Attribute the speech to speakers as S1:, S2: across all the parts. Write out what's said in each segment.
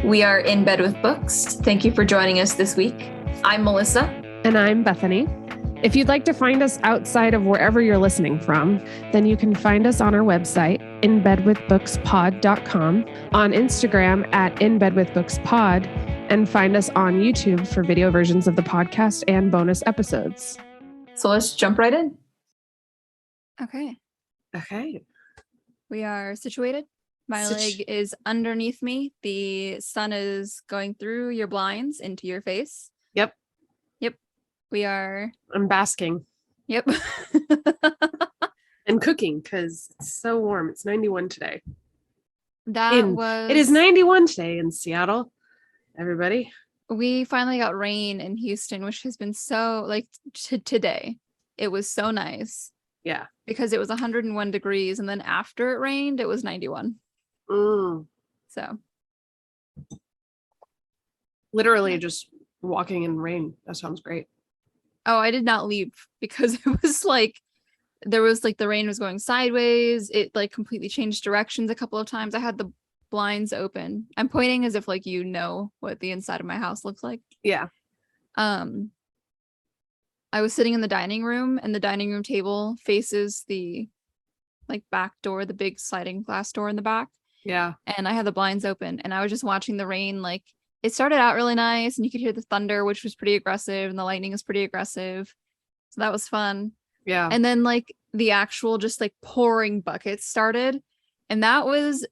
S1: We are In Bed with Books. Thank you for joining us this week. I'm Melissa.
S2: And I'm Bethany. If you'd like to find us outside of wherever you're listening from, then you can find us on our website, inbedwithbookspod.com, on Instagram at inbedwithbookspod, and find us on YouTube for video versions of the podcast and bonus episodes.
S1: So let's jump right in.
S3: Okay.
S2: We
S3: are situated. My leg is underneath me. The sun is going through your blinds into your face.
S2: Yep.
S3: I'm
S2: basking.
S3: Yep.
S2: And cooking because it's so warm. It's 91 today.
S3: It
S2: is 91 today in Seattle, everybody.
S3: We finally got rain in Houston, which has been so, today. It was so nice.
S2: Yeah.
S3: Because it was 101 degrees, and then after it rained, it was 91. So.
S2: Literally just walking in rain. That sounds great.
S3: Oh, I did not leave because it was the rain was going sideways. It completely changed directions a couple of times. I had the blinds open. I'm pointing as if what the inside of my house looks like.
S2: Yeah.
S3: I was sitting in the dining room, and the dining room table faces the back door, the big sliding glass door in the back.
S2: Yeah.
S3: And I had the blinds open, and I was just watching the rain. It started out really nice, and you could hear the thunder, which was pretty aggressive, and the lightning is pretty aggressive. So that was fun.
S2: Yeah.
S3: And then the actual just pouring buckets started, and that was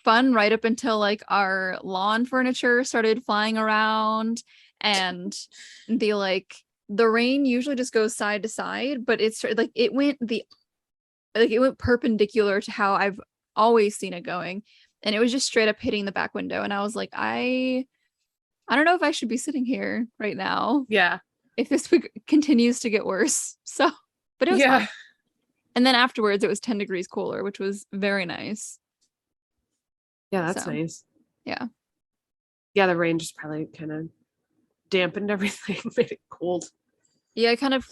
S3: fun right up until our lawn furniture started flying around, and the rain usually just goes side to side, but it went perpendicular to how I've always seen it going, and it was just straight up hitting the back window, and I was like, I don't know if I should be sitting here right now.
S2: Yeah.
S3: If this continues to get worse. So, but it was fun. And then afterwards it was 10 degrees cooler, which was very nice.
S2: Yeah, that's nice.
S3: Yeah.
S2: Yeah, the rain just probably kind of dampened everything, made it cold.
S3: Yeah, kind of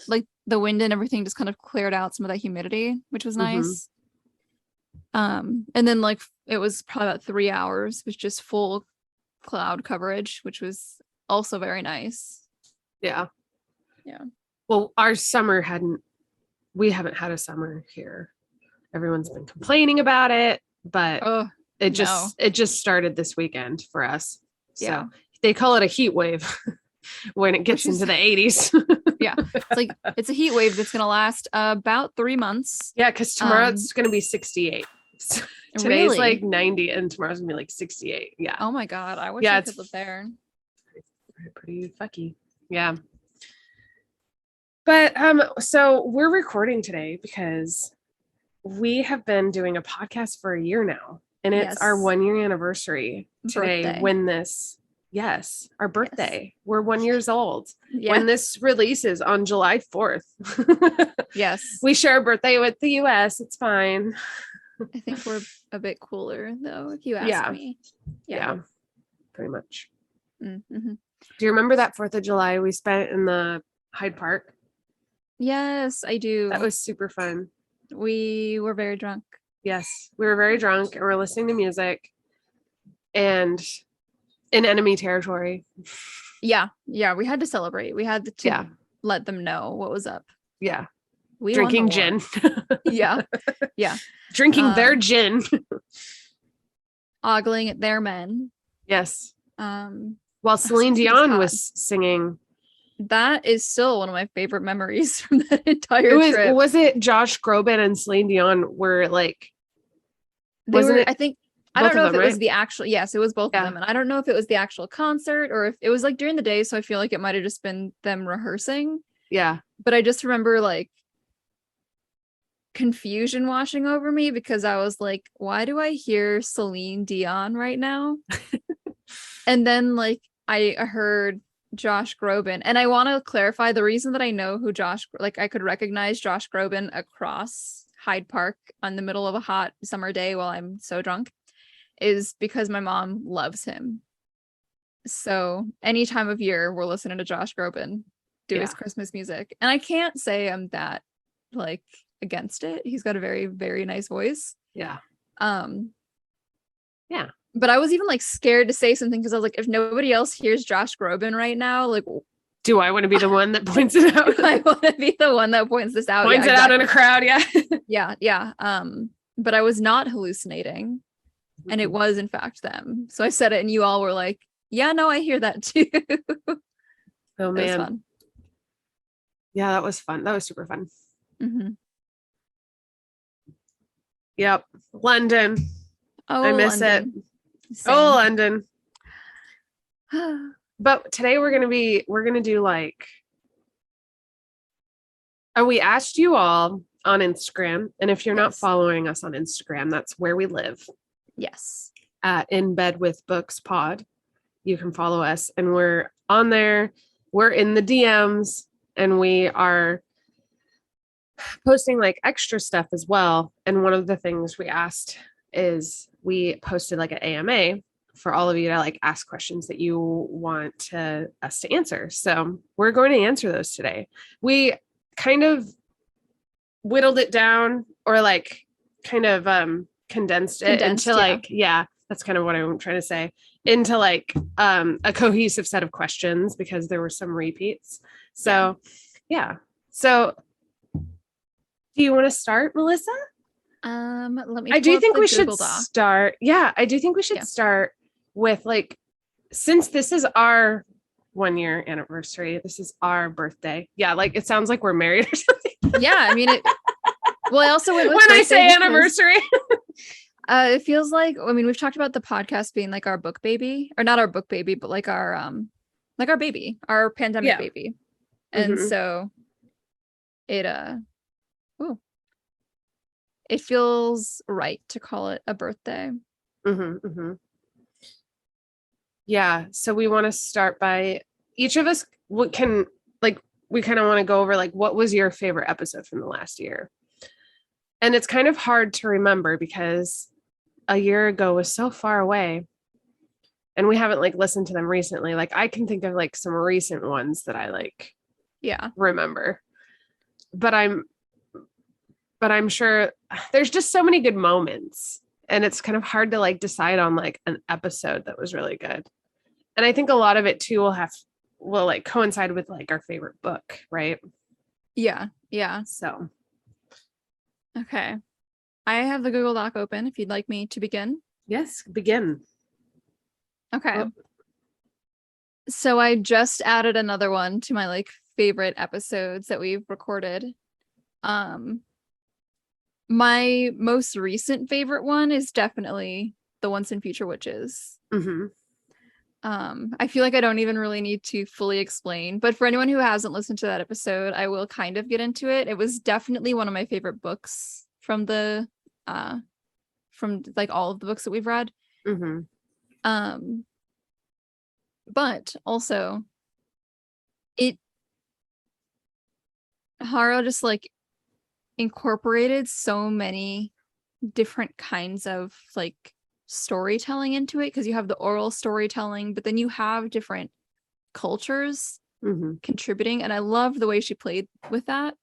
S3: the wind and everything just kind of cleared out some of that humidity, which was nice. And then it was probably about 3 hours with just full cloud coverage, which was also very nice.
S2: Yeah.
S3: Yeah.
S2: Well, we haven't had a summer here. Everyone's been complaining about it, but it just started this weekend for us. So they call it a heat wave when it gets into the 80s.
S3: Yeah. It's a heat wave that's going to last about 3 months.
S2: Yeah. Cause tomorrow it's going to be 68. Today's 90 and tomorrow's gonna be 68. Yeah.
S3: Oh my God. I wish I could live there.
S2: Pretty fucky. Yeah. But so we're recording today because we have been doing a podcast for a year now, and it's our 1 year anniversary today. Our birthday. Yes. We're 1 year old. Yeah. When this releases on July 4th.
S3: Yes.
S2: We share a birthday with the US. It's fine.
S3: I think we're a bit cooler though, if you ask me.
S2: Yeah. Pretty much.
S3: Mm-hmm.
S2: Do you remember that 4th of July we spent in the Hyde Park?
S3: Yes, I do.
S2: That was super fun.
S3: We were very drunk.
S2: Yes, we were very drunk, and we're listening to music and in enemy territory.
S3: Yeah, we had to celebrate. We had to let them know what was up.
S2: Yeah.
S3: We
S2: drinking gin.
S3: Yeah.
S2: Drinking their gin.
S3: Ogling at their men.
S2: Yes. While Celine Dion was singing.
S3: That is still one of my favorite memories from that entire trip.
S2: Was it Josh Groban and Celine Dion were
S3: I don't know if it was the actual, yes, it was both of them. And I don't know if it was the actual concert or if it was during the day. So I feel like it might've just been them rehearsing.
S2: Yeah.
S3: But I just remember confusion washing over me because I was like, why do I hear Celine Dion right now? And then I heard Josh Groban, and I want to clarify the reason that I know who I could recognize Josh Groban across Hyde Park on the middle of a hot summer day while I'm so drunk is because my mom loves him. So any time of year we're listening to Josh Groban do his Christmas music, and I can't say I'm that against it. He's got a very, very nice voice.
S2: Yeah.
S3: Yeah. But I was even like scared to say something because I was like, if nobody else hears Josh Groban right now, like,
S2: do I want to be the one that points it out?
S3: I want to be the one that points this out.
S2: Points it out in a crowd. Yeah.
S3: Yeah. But I was not hallucinating, and it was in fact them. So I said it, and you all were like, "Yeah, no, I hear that too."
S2: Oh man. Fun. Yeah, that was fun. That was super fun.
S3: Mm-hmm.
S2: Yep. London.
S3: Oh,
S2: I miss
S3: London.
S2: it. Same. Oh, London. But today we're gonna do like, we asked you all on Instagram, and if you're not following us on Instagram, that's where we live.
S3: Yes.
S2: At In Bed with Books Pod. You can follow us, and we're on there. We're in the DMs, and we are posting like extra stuff as well. And one of the things we asked is we posted like an AMA for all of you to like ask questions that you want us to answer. So we're going to answer those today. We kind of whittled it down, or like kind of condensed it into like, that's kind of what I'm trying to say, into like a cohesive set of questions, because there were some repeats. So yeah. So do you want to start, Melissa?
S3: Let me.
S2: I do think we should start. Yeah, I do think we should start with like, since this is our 1-year anniversary, this is our birthday. Yeah, like it sounds like we're married or something.
S3: Yeah, I mean it. Well, I also went with
S2: when I say anniversary.
S3: It feels like, I mean, we've talked about the podcast being like our book baby, or not our book baby, but like our baby, our pandemic baby. And so it feels right to call it a birthday.
S2: Yeah. So we want to start by each of us we kind of want to go over like, what was your favorite episode from the last year? And it's kind of hard to remember because a year ago was so far away, and we haven't like listened to them recently. Like I can think of like some recent ones that I like remember, but I'm sure there's just so many good moments, and it's kind of hard to like decide on like an episode that was really good. And I think a lot of it too will like coincide with like our favorite book, right?
S3: Yeah.
S2: So
S3: okay, I have the Google Doc open if you'd like me to begin.
S2: Yes, begin.
S3: Okay. Oh. So I just added another one to my like favorite episodes that we've recorded. My most recent favorite one is definitely the Once and Future Witches. I feel like I don't even really need to fully explain, but for anyone who hasn't listened to that episode, I will kind of get into it. It was definitely one of my favorite books from like all of the books that we've read. But also Haro just like incorporated so many different kinds of like storytelling into it, because you have the oral storytelling, but then you have different cultures contributing, and I love the way she played with that.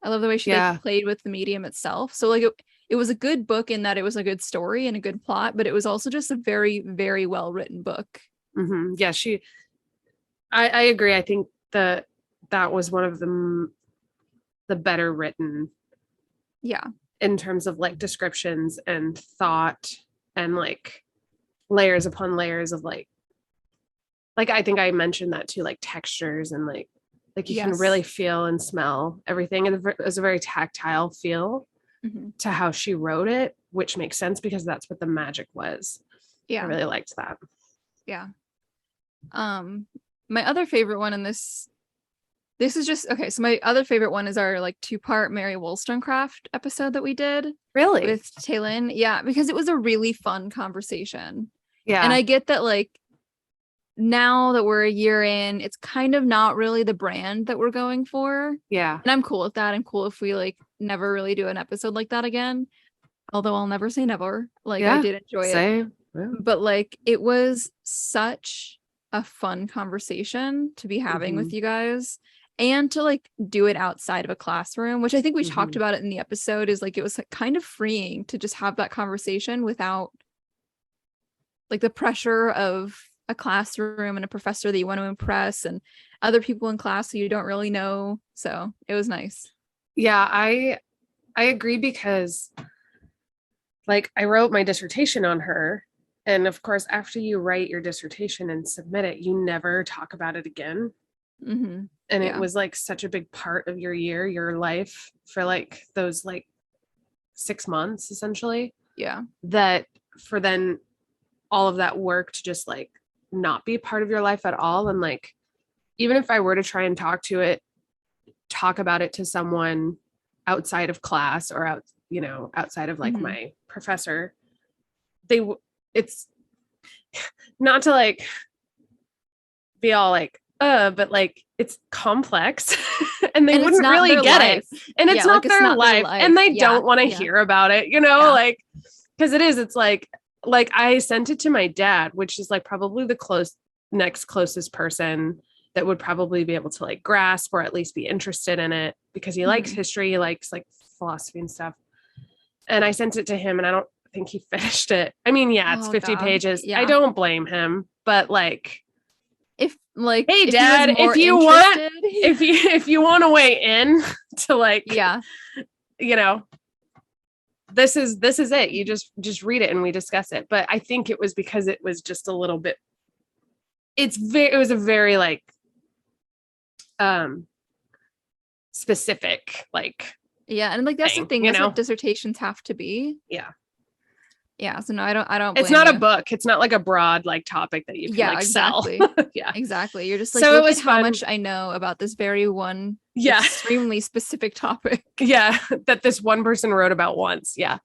S3: I love the way she like, played with the medium itself. So like it was a good book in that it was a good story and a good plot, but it was also just a very, very well written book.
S2: Yeah, I agree. I think that was one of the better written.
S3: Yeah.
S2: In terms of like descriptions and thought and like layers upon layers of like I think I mentioned that too, like textures and like you can really feel and smell everything. And it was a very tactile feel to how she wrote it, which makes sense because that's what the magic was. Yeah. I really liked that.
S3: Yeah. My other favorite one in this is just okay. So my other favorite one is our like 2-part Mary Wollstonecraft episode that we did.
S2: Really?
S3: With Taylin. Yeah, because it was a really fun conversation.
S2: Yeah.
S3: And I get that like now that we're a year in, it's kind of not really the brand that we're going for.
S2: Yeah.
S3: And I'm cool with that. I'm cool if we like never really do an episode like that again. Although I'll never say never. Like I did enjoy it. Yeah. But like it was such a fun conversation to be having with you guys. And to like do it outside of a classroom, which I think we talked about it in the episode, is like it was like, kind of freeing to just have that conversation without like the pressure of a classroom and a professor that you want to impress and other people in class who you don't really know. So it was nice.
S2: Yeah, I agree because like I wrote my dissertation on her. And of course, after you write your dissertation and submit it, you never talk about it again.
S3: Mm-hmm.
S2: And it was like such a big part of your year, your life for like those like 6 months essentially.
S3: Yeah.
S2: That for then all of that work to just like not be part of your life at all. And like, even if I were to try and talk about it to someone outside of class or outside of like my professor, it's not to like be all like, but like it's complex and they wouldn't really get it. And it's not their life and they don't want to hear about it, like, because it's like I sent it to my dad, which is like probably the next closest person that would probably be able to like grasp or at least be interested in it because he likes history, he likes like philosophy and stuff. And I sent it to him and I don't think he finished it. I mean, yeah, it's 50 pages. Yeah. I don't blame him, but like, hey dad, if you want to weigh in to like, this is it. You just read it and we discuss it. But I think it was because it was just a little bit, it was a very like, specific, like,
S3: and like, that's the thing, that's what dissertations have to be. Yeah. So no, I don't
S2: it's not a book. It's not like a broad like topic that you can like
S3: exactly.
S2: sell.
S3: Exactly. You're just like,
S2: so
S3: look
S2: it was
S3: at how much I know about this very one extremely specific topic.
S2: That this one person wrote about once.
S3: Yep.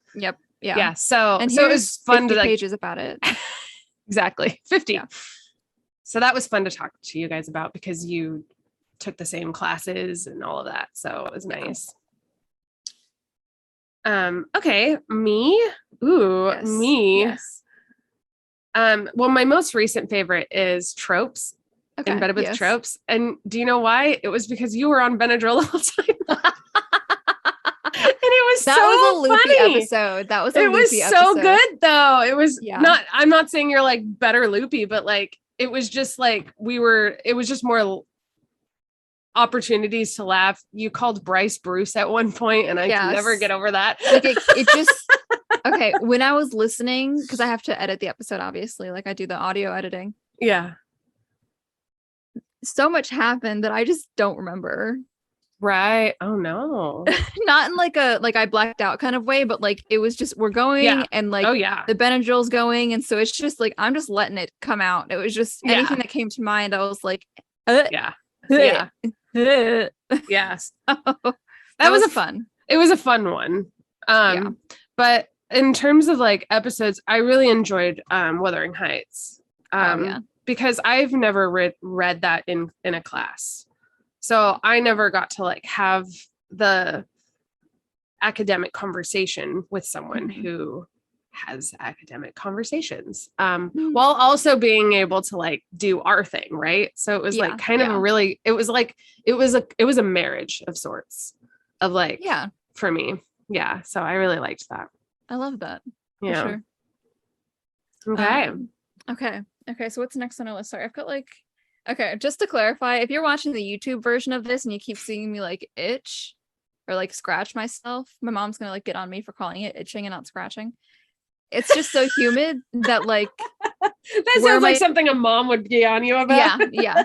S2: So
S3: and
S2: so it was fun to like,
S3: pages about it.
S2: Exactly. 50. So that was fun to talk to you guys about because you took the same classes and all of that. So it was nice. Okay, me. Me.
S3: Yes.
S2: Well, my most recent favorite is Tropes. In Bed with Tropes. And do you know why? It was because you were on Benadryl the whole time. And it was a loopy
S3: episode. It
S2: was so good though. It was not, I'm not saying you're like better loopy, but like it was just like it was just more opportunities to laugh. You called Bryce Bruce at one point and I can never get over that.
S3: Like it just okay, when I was listening, because I have to edit the episode, obviously, like I do the audio editing.
S2: Yeah.
S3: So much happened that I just don't remember.
S2: Right. Oh no.
S3: Not in like I blacked out kind of way, but like it was just we're going and like the Benadryl's going, and so it's just like I'm just letting it come out. It was just anything that came to mind. I was like,
S2: yes. That was
S3: fun.
S2: It was a fun one. But in terms of like episodes, I really enjoyed Wuthering Heights. Because I've never read that in a class. So I never got to like have the academic conversation with someone who has academic conversations, while also being able to like do our thing. Right. So it was like kind of it was a marriage of sorts of like, for me. Yeah. So I really liked that.
S3: I love that.
S2: Yeah. For sure.
S3: Okay. Okay. So what's next on our list? Sorry. I've got like, okay. Just to clarify, if you're watching the YouTube version of this and you keep seeing me like itch or like scratch myself, my mom's going to like get on me for calling it itching and not scratching. It's just so humid that like
S2: that sounds like something a mom would be on you about.
S3: Yeah.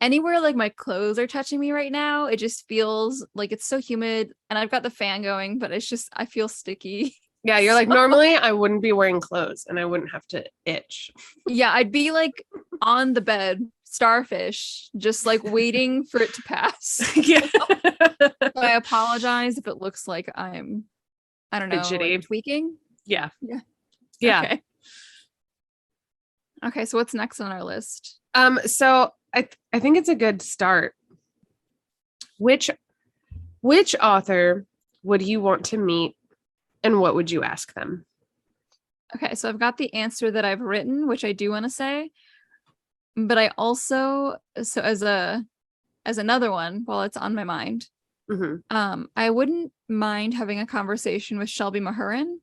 S3: Anywhere like my clothes are touching me right now, it just feels like it's so humid, and I've got the fan going, but it's just I feel sticky.
S2: Yeah, you're like, normally I wouldn't be wearing clothes and I wouldn't have to itch.
S3: Yeah, I'd be like on the bed, starfish, just like waiting for it to pass.
S2: Yeah.
S3: So I apologize if it looks like I don't know, like tweaking.
S2: Yeah.
S3: Okay, so what's next on our list?
S2: So I think it's a good start. Which author would you want to meet and what would you ask them?
S3: Okay, so I've got the answer that I've written, which I do want to say, but I also, so as another one while it's on my mind, I wouldn't mind having a conversation with Shelby Mahurin,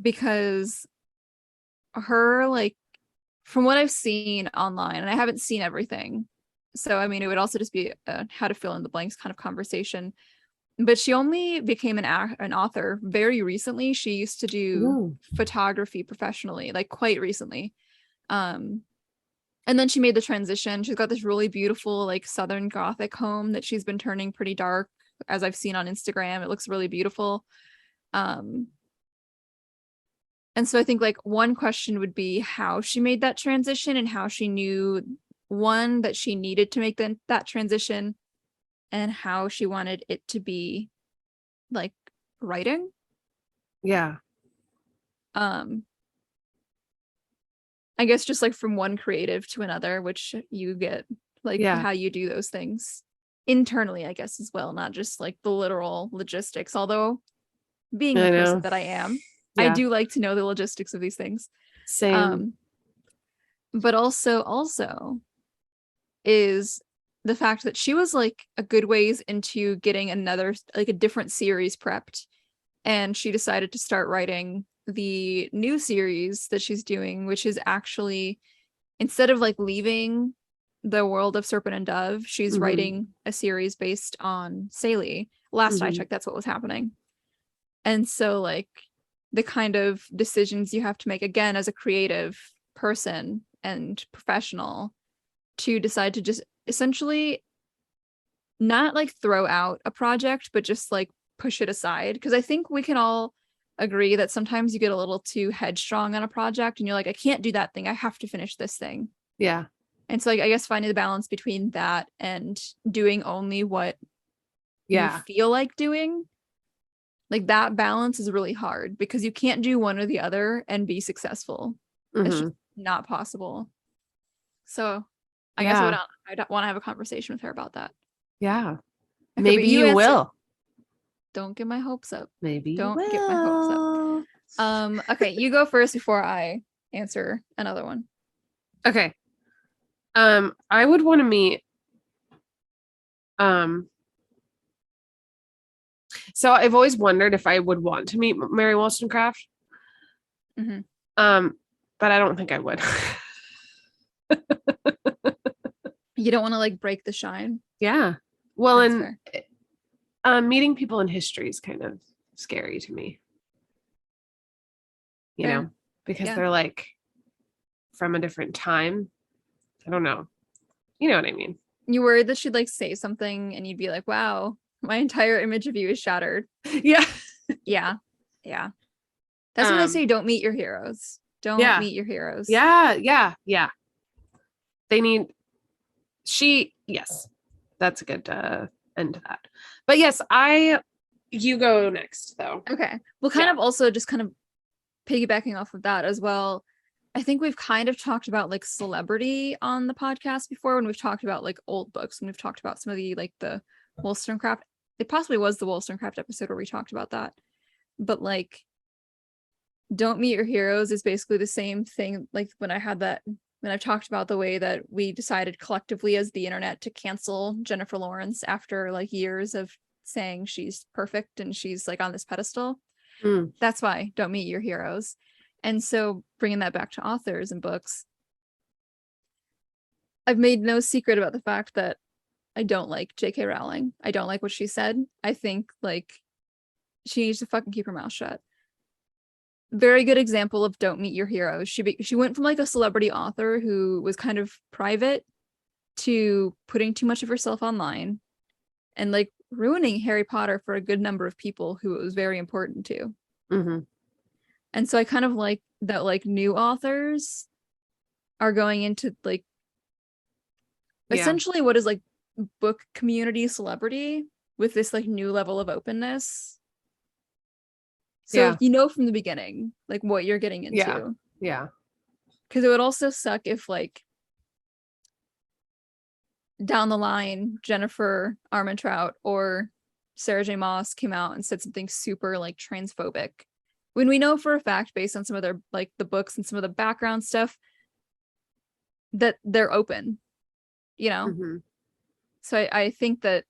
S3: because her, like, from what I've seen online, and I haven't seen everything, so I mean, it would also just be a how to fill in the blanks kind of conversation. But she only became an author very recently. She used to do photography professionally, like quite recently. And then she made the transition. She's got this really beautiful, like, Southern Gothic home that she's been turning pretty dark, as I've seen on Instagram. It looks really beautiful. And so I think, like, one question would be how she made that transition and how she knew, one, that she needed to make that transition, and how she wanted it to be, like, writing.
S2: Yeah.
S3: I guess just, like, from one creative to another, which you get, like, how you do those things internally, I guess, as well, not just like the literal logistics. Although, being the person that I am, I do like to know the logistics of these things.
S2: Same.
S3: But also is the fact that she was, like, a good ways into getting another, like, a different series prepped, and she decided to start writing the new series that she's doing, which is actually, instead of, like, leaving the world of Serpent and Dove, she's writing a series based on Saley. Last I checked, that's what was happening. And so, like, the kind of decisions you have to make, again, as a creative person and professional, to decide to just essentially not, like, throw out a project, but just, like, push it aside. Because I think we can all agree that sometimes you get a little too headstrong on a project and you're like, I can't do that thing, I have to finish this thing.
S2: Yeah.
S3: And so, like, I guess finding the balance between that and doing only what you feel like doing, like, that balance is really hard, because you can't do one or the other and be successful. It's just not possible. So I guess I don't want to have a conversation with her about that.
S2: Yeah.
S3: Okay,
S2: maybe you will.
S3: Don't get my hopes up.
S2: Maybe
S3: don't get my hopes up. Okay, you go first before I answer another one.
S2: Okay. I would want to meet so I've always wondered if I would want to meet Mary Wollstonecraft. But I don't think I would.
S3: You don't want to, like, break the shine?
S2: Yeah. Well,
S3: that's
S2: and meeting people in history is kind of scary to me. You know, because they're, like, from a different time. I don't know. You know what I mean?
S3: You worried that she'd, like, say something and you'd be like, wow, my entire image of you is shattered.
S2: Yeah.
S3: Yeah. That's when I say don't meet your heroes. Don't meet your heroes.
S2: Yeah. They need yes. That's a good end to that. But yes, you go next though.
S3: Okay. Well, kind of also just kind of piggybacking off of that as well. I think we've kind of talked about, like, celebrity on the podcast before, when we've talked about, like, old books, and we've talked about some of the, like, the Wollstonecraft. It possibly was the Wollstonecraft episode where we talked about that. But, like, don't meet your heroes is basically the same thing. Like, when I've talked about the way that we decided collectively as the internet to cancel Jennifer Lawrence after, like, years of saying she's perfect and she's, like, on this pedestal. That's why don't meet your heroes. And so, bringing that back to authors and books, I've made no secret about the fact that I don't like J.K. Rowling. I don't like what she said. I think, like, she needs to fucking keep her mouth shut. Very good example of don't meet your heroes. She went from, like, a celebrity author who was kind of private to putting too much of herself online and, like, ruining Harry Potter for a good number of people who it was very important to. And so I kind of like that, like, new authors are going into, like, essentially what is, like, book community celebrity with this, like, new level of openness. So you know from the beginning, like, what you're getting into.
S2: Yeah.
S3: Because it would also suck if, like, down the line, Jennifer Armentrout or Sarah J. Maas came out and said something super, like, transphobic, when we know for a fact, based on some of their, like, the books and some of the background stuff, that they're open, you know? So I think that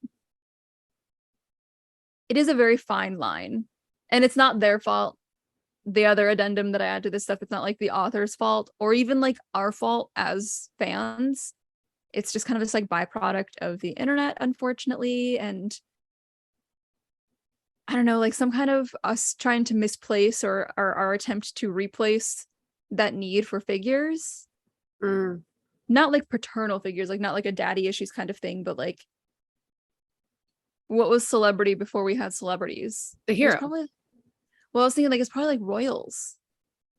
S3: it is a very fine line, and it's not their fault the other addendum that I add to this stuff, it's not like the author's fault or even like our fault as fans. It's just kind of this like byproduct of the internet, unfortunately. And I don't know, like some kind of us trying to misplace or our attempt to replace that need for figures. Not like paternal figures, like not like a daddy issues kind of thing, but like what was celebrity before we had celebrities?
S2: The hero.
S3: Well, I was thinking like it's probably like royals.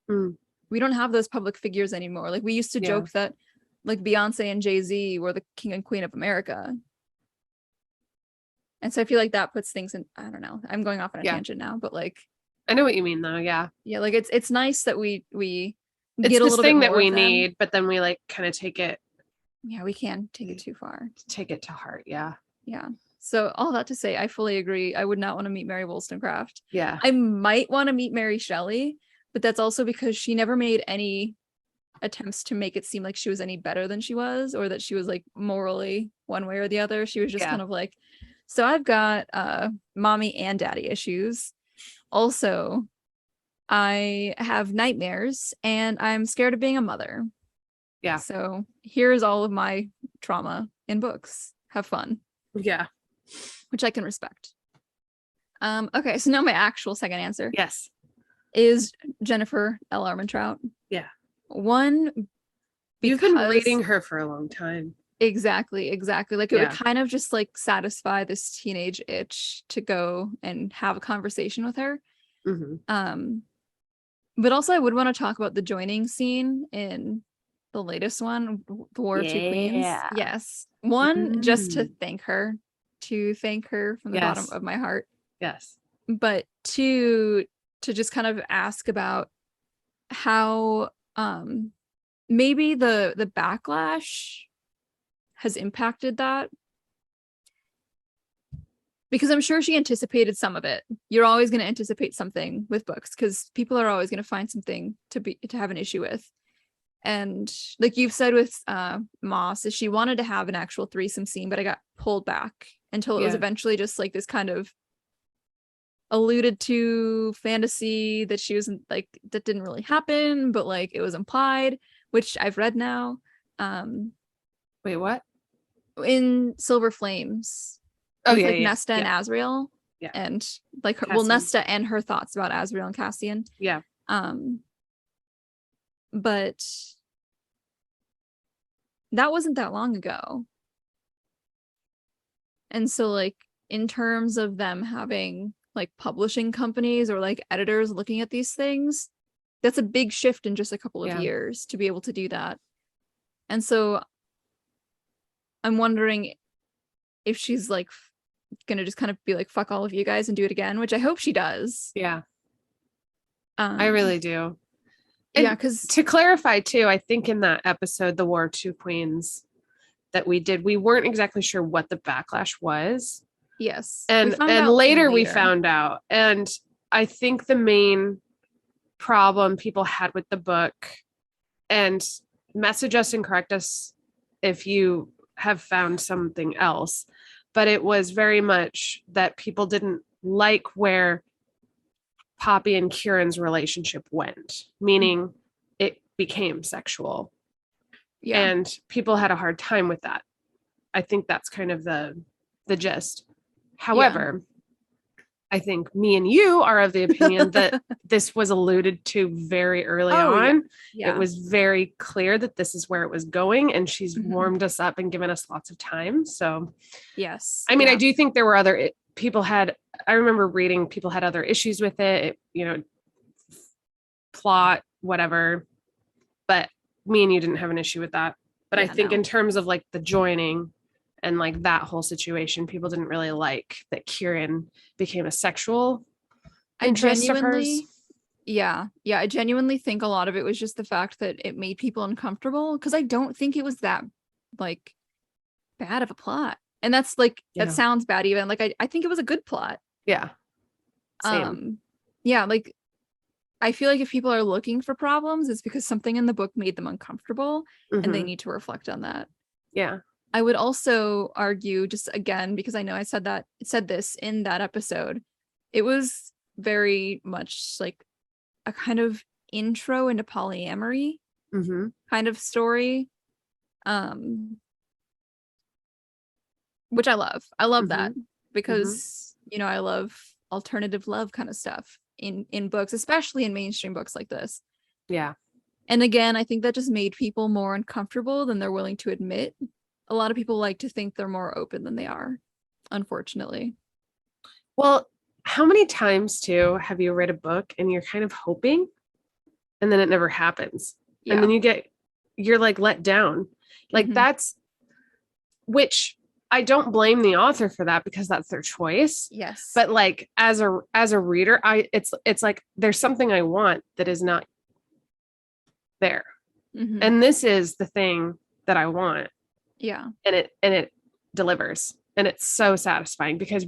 S3: We don't have those public figures anymore. Like we used to joke that like Beyonce and Jay-Z were the king and queen of America. And so I feel like that puts things in, I don't know. I'm going off on a tangent now, but like
S2: I know what you mean though, yeah.
S3: Yeah, like it's nice that we
S2: it's
S3: get a
S2: this
S3: little
S2: thing
S3: bit
S2: that
S3: more
S2: we
S3: of them.
S2: need, but then we like kind of take it.
S3: Yeah, we can take it too far.
S2: Take it to heart, yeah.
S3: Yeah. So all that to say, I fully agree. I would not want to meet Mary Wollstonecraft.
S2: Yeah.
S3: I might want to meet Mary Shelley, but that's also because she never made any attempts to make it seem like she was any better than she was, or that she was like morally one way or the other. She was just kind of like, so I've got mommy and daddy issues. Also, I have nightmares and I'm scared of being a mother.
S2: Yeah.
S3: So here's all of my trauma in books. Have fun.
S2: Yeah.
S3: Which I can respect. Okay, so now my actual second answer.
S2: Yes.
S3: Is Jennifer L. Armentrout.
S2: Yeah.
S3: One,
S2: you've been reading her for a long time.
S3: Exactly. Like it would kind of just like satisfy this teenage itch to go and have a conversation with her. But also I would want to talk about the joining scene in the latest one, The War of Two Queens. Yes. One, just to thank her from the bottom of my heart.
S2: Yes.
S3: But two, to just kind of ask about how maybe the backlash has impacted that. Because I'm sure she anticipated some of it. You're always going to anticipate something with books because people are always going to find something to have an issue with. And like you've said with Moss, is she wanted to have an actual threesome scene, but I got pulled back until it was eventually just like this kind of alluded to fantasy that she was like, that didn't really happen, but like it was implied, which I've read now.
S2: Wait, what?
S3: In Silver Flames.
S2: Oh,
S3: with, like Nesta and Asriel.
S2: Yeah.
S3: And like her, Nesta and her thoughts about Asriel and Cassian.
S2: Yeah.
S3: But that wasn't that long ago. And so like in terms of them having like publishing companies or like editors looking at these things, that's a big shift in just a couple of years to be able to do that. And so I'm wondering if she's like gonna just kind of be like, fuck all of you guys and do it again, which I hope she does.
S2: Yeah. I really do. And
S3: yeah, because
S2: to clarify too, I think in that episode, The War of Two Queens that we did, we weren't exactly sure what the backlash was.
S3: Yes.
S2: And later we found out. And I think the main problem people had with the book, and message us and correct us if you have found something else, but it was very much that people didn't like where Poppy and Kieran's relationship went, meaning it became sexual. Yeah. And people had a hard time with that. I think that's kind of the gist. However, I think me and you are of the opinion that this was alluded to very early on. Yeah. It was very clear that this is where it was going, and she's warmed us up and given us lots of time. So
S3: yes.
S2: I mean, I do think there were other people I remember reading people had other issues with it, plot, whatever, but me and you didn't have an issue with that. But I think in terms of like the joining and like that whole situation, people didn't really like that Kieran became a sexual interest of hers.
S3: Yeah. I genuinely think a lot of it was just the fact that it made people uncomfortable, because I don't think it was that like bad of a plot. And that's like, that sounds bad even. Like, I think it was a good plot.
S2: Yeah. Same.
S3: Yeah, like, I feel like if people are looking for problems, it's because something in the book made them uncomfortable, and they need to reflect on that.
S2: Yeah.
S3: I would also argue, just again, because I know I said this in that episode, it was very much like a kind of intro into polyamory kind of story. Which I love. I love that because, I love alternative love kind of stuff in books, especially in mainstream books like this.
S2: Yeah.
S3: And again, I think that just made people more uncomfortable than they're willing to admit. A lot of people like to think they're more open than they are, unfortunately.
S2: Well, how many times too have you read a book and you're kind of hoping and then it never happens? Yeah. And then you're like let down. Like that's, which I don't blame the author for that because that's their choice.
S3: Yes.
S2: But like as a reader, it's like there's something I want that is not there. And this is the thing that I want.
S3: Yeah.
S2: And it delivers. And it's so satisfying because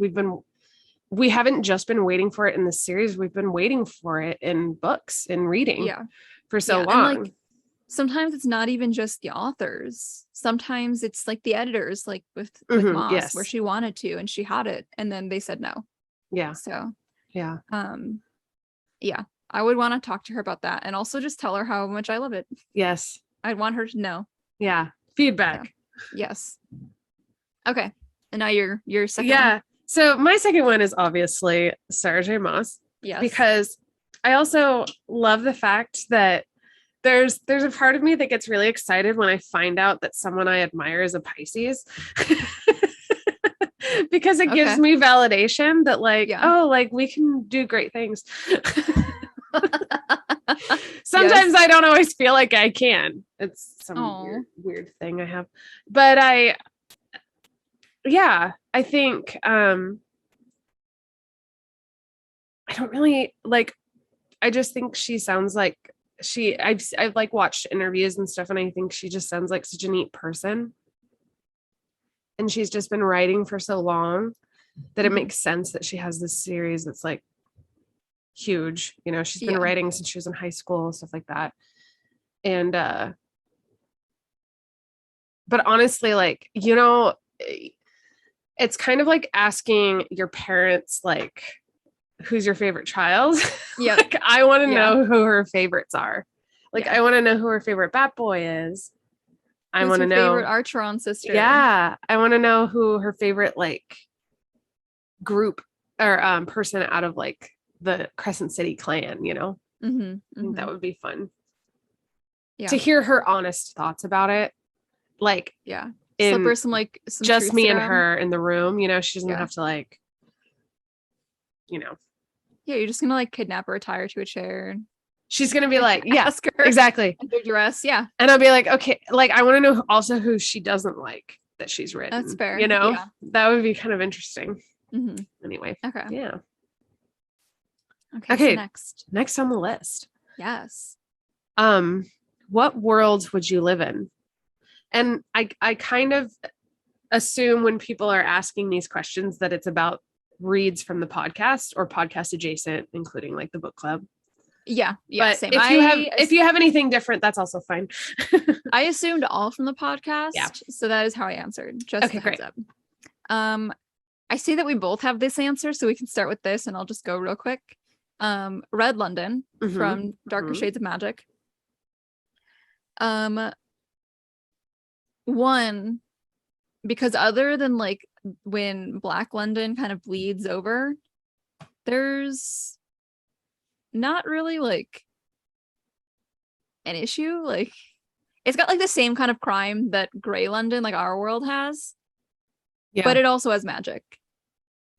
S2: we haven't just been waiting for it in the series. We've been waiting for it in books and reading for so long.
S3: And like, sometimes it's not even just the authors. Sometimes it's like the editors, like with Moss, where she wanted to and she had it and then they said no.
S2: Yeah.
S3: So
S2: yeah.
S3: I would want to talk to her about that and also just tell her how much I love it.
S2: Yes.
S3: I'd want her to know.
S2: Yeah. Feedback.
S3: Yeah. Yes. Okay. And now your second one.
S2: So my second one is obviously Sarah J. Maas.
S3: Yes.
S2: Because I also love the fact that there's a part of me that gets really excited when I find out that someone I admire is a Pisces. Because it gives me validation that like we can do great things. Sometimes I don't always feel like I can. It's some weird thing I have. But I think I don't really like, I just think she sounds like I've like watched interviews and stuff and I think she just sounds like such a neat person. And she's just been writing for so long that it makes sense that she has this series that's like huge. She's been writing since she was in high school, stuff like that. And but honestly, like, it's kind of like asking your parents, like, who's your favorite child? Yeah. Like, I want to know who her favorites are. Like, I want to know who her favorite Bat Boy is. I want to know
S3: favorite Archeron sister.
S2: Yeah. I want to know who her favorite like group or person out of like the Crescent City clan, I think that would be fun. Yeah. To hear her honest thoughts about it. Like,
S3: slip her some
S2: just me and her in the room, she doesn't have to like,
S3: Yeah, you're just gonna like kidnap her, tie her to a chair.
S2: She's gonna be like, ask her exactly.
S3: Under duress, yeah.
S2: And I'll be like, okay, like I want to know also who she doesn't like that she's written.
S3: That's fair.
S2: That would be kind of interesting. Anyway.
S3: Okay.
S2: Yeah.
S3: Okay. So
S2: next on the list.
S3: Yes.
S2: What world would you live in? And I kind of assume when people are asking these questions that it's about reads from the podcast or podcast adjacent, including like the book club.
S3: Yeah.
S2: But same. If you have anything different, that's also fine.
S3: I assumed all from the podcast. Yeah. So that is how I answered. Just okay, heads up. I see that we both have this answer, so we can start with this and I'll just go real quick. Red London from Darker Shades of Magic. One, because other than like when Black London kind of bleeds over, there's not really like an issue. Like it's got like the same kind of crime that Grey London, like our world, has, but it also has magic,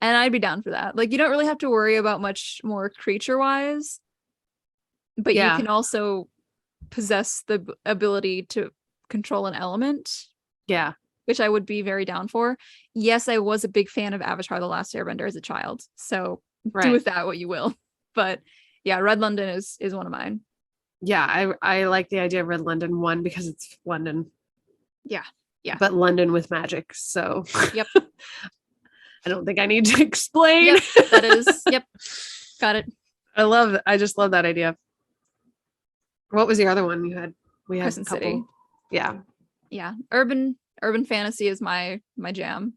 S3: and I'd be down for that. Like you don't really have to worry about much more creature wise, but you can also possess the ability to control an element, which I would be very down for. Yes, I was a big fan of Avatar: The Last Airbender as a child, so do with that what you will. But yeah, Red London is one of mine.
S2: Yeah, I like the idea of Red London, one because it's London. Yeah.
S3: But
S2: London with magic, so
S3: yep.
S2: I don't think I need to explain.
S3: Yep, that is got it.
S2: I just love that idea. What was the other one you had? We had
S3: Crescent City. Yeah. Urban fantasy is my jam.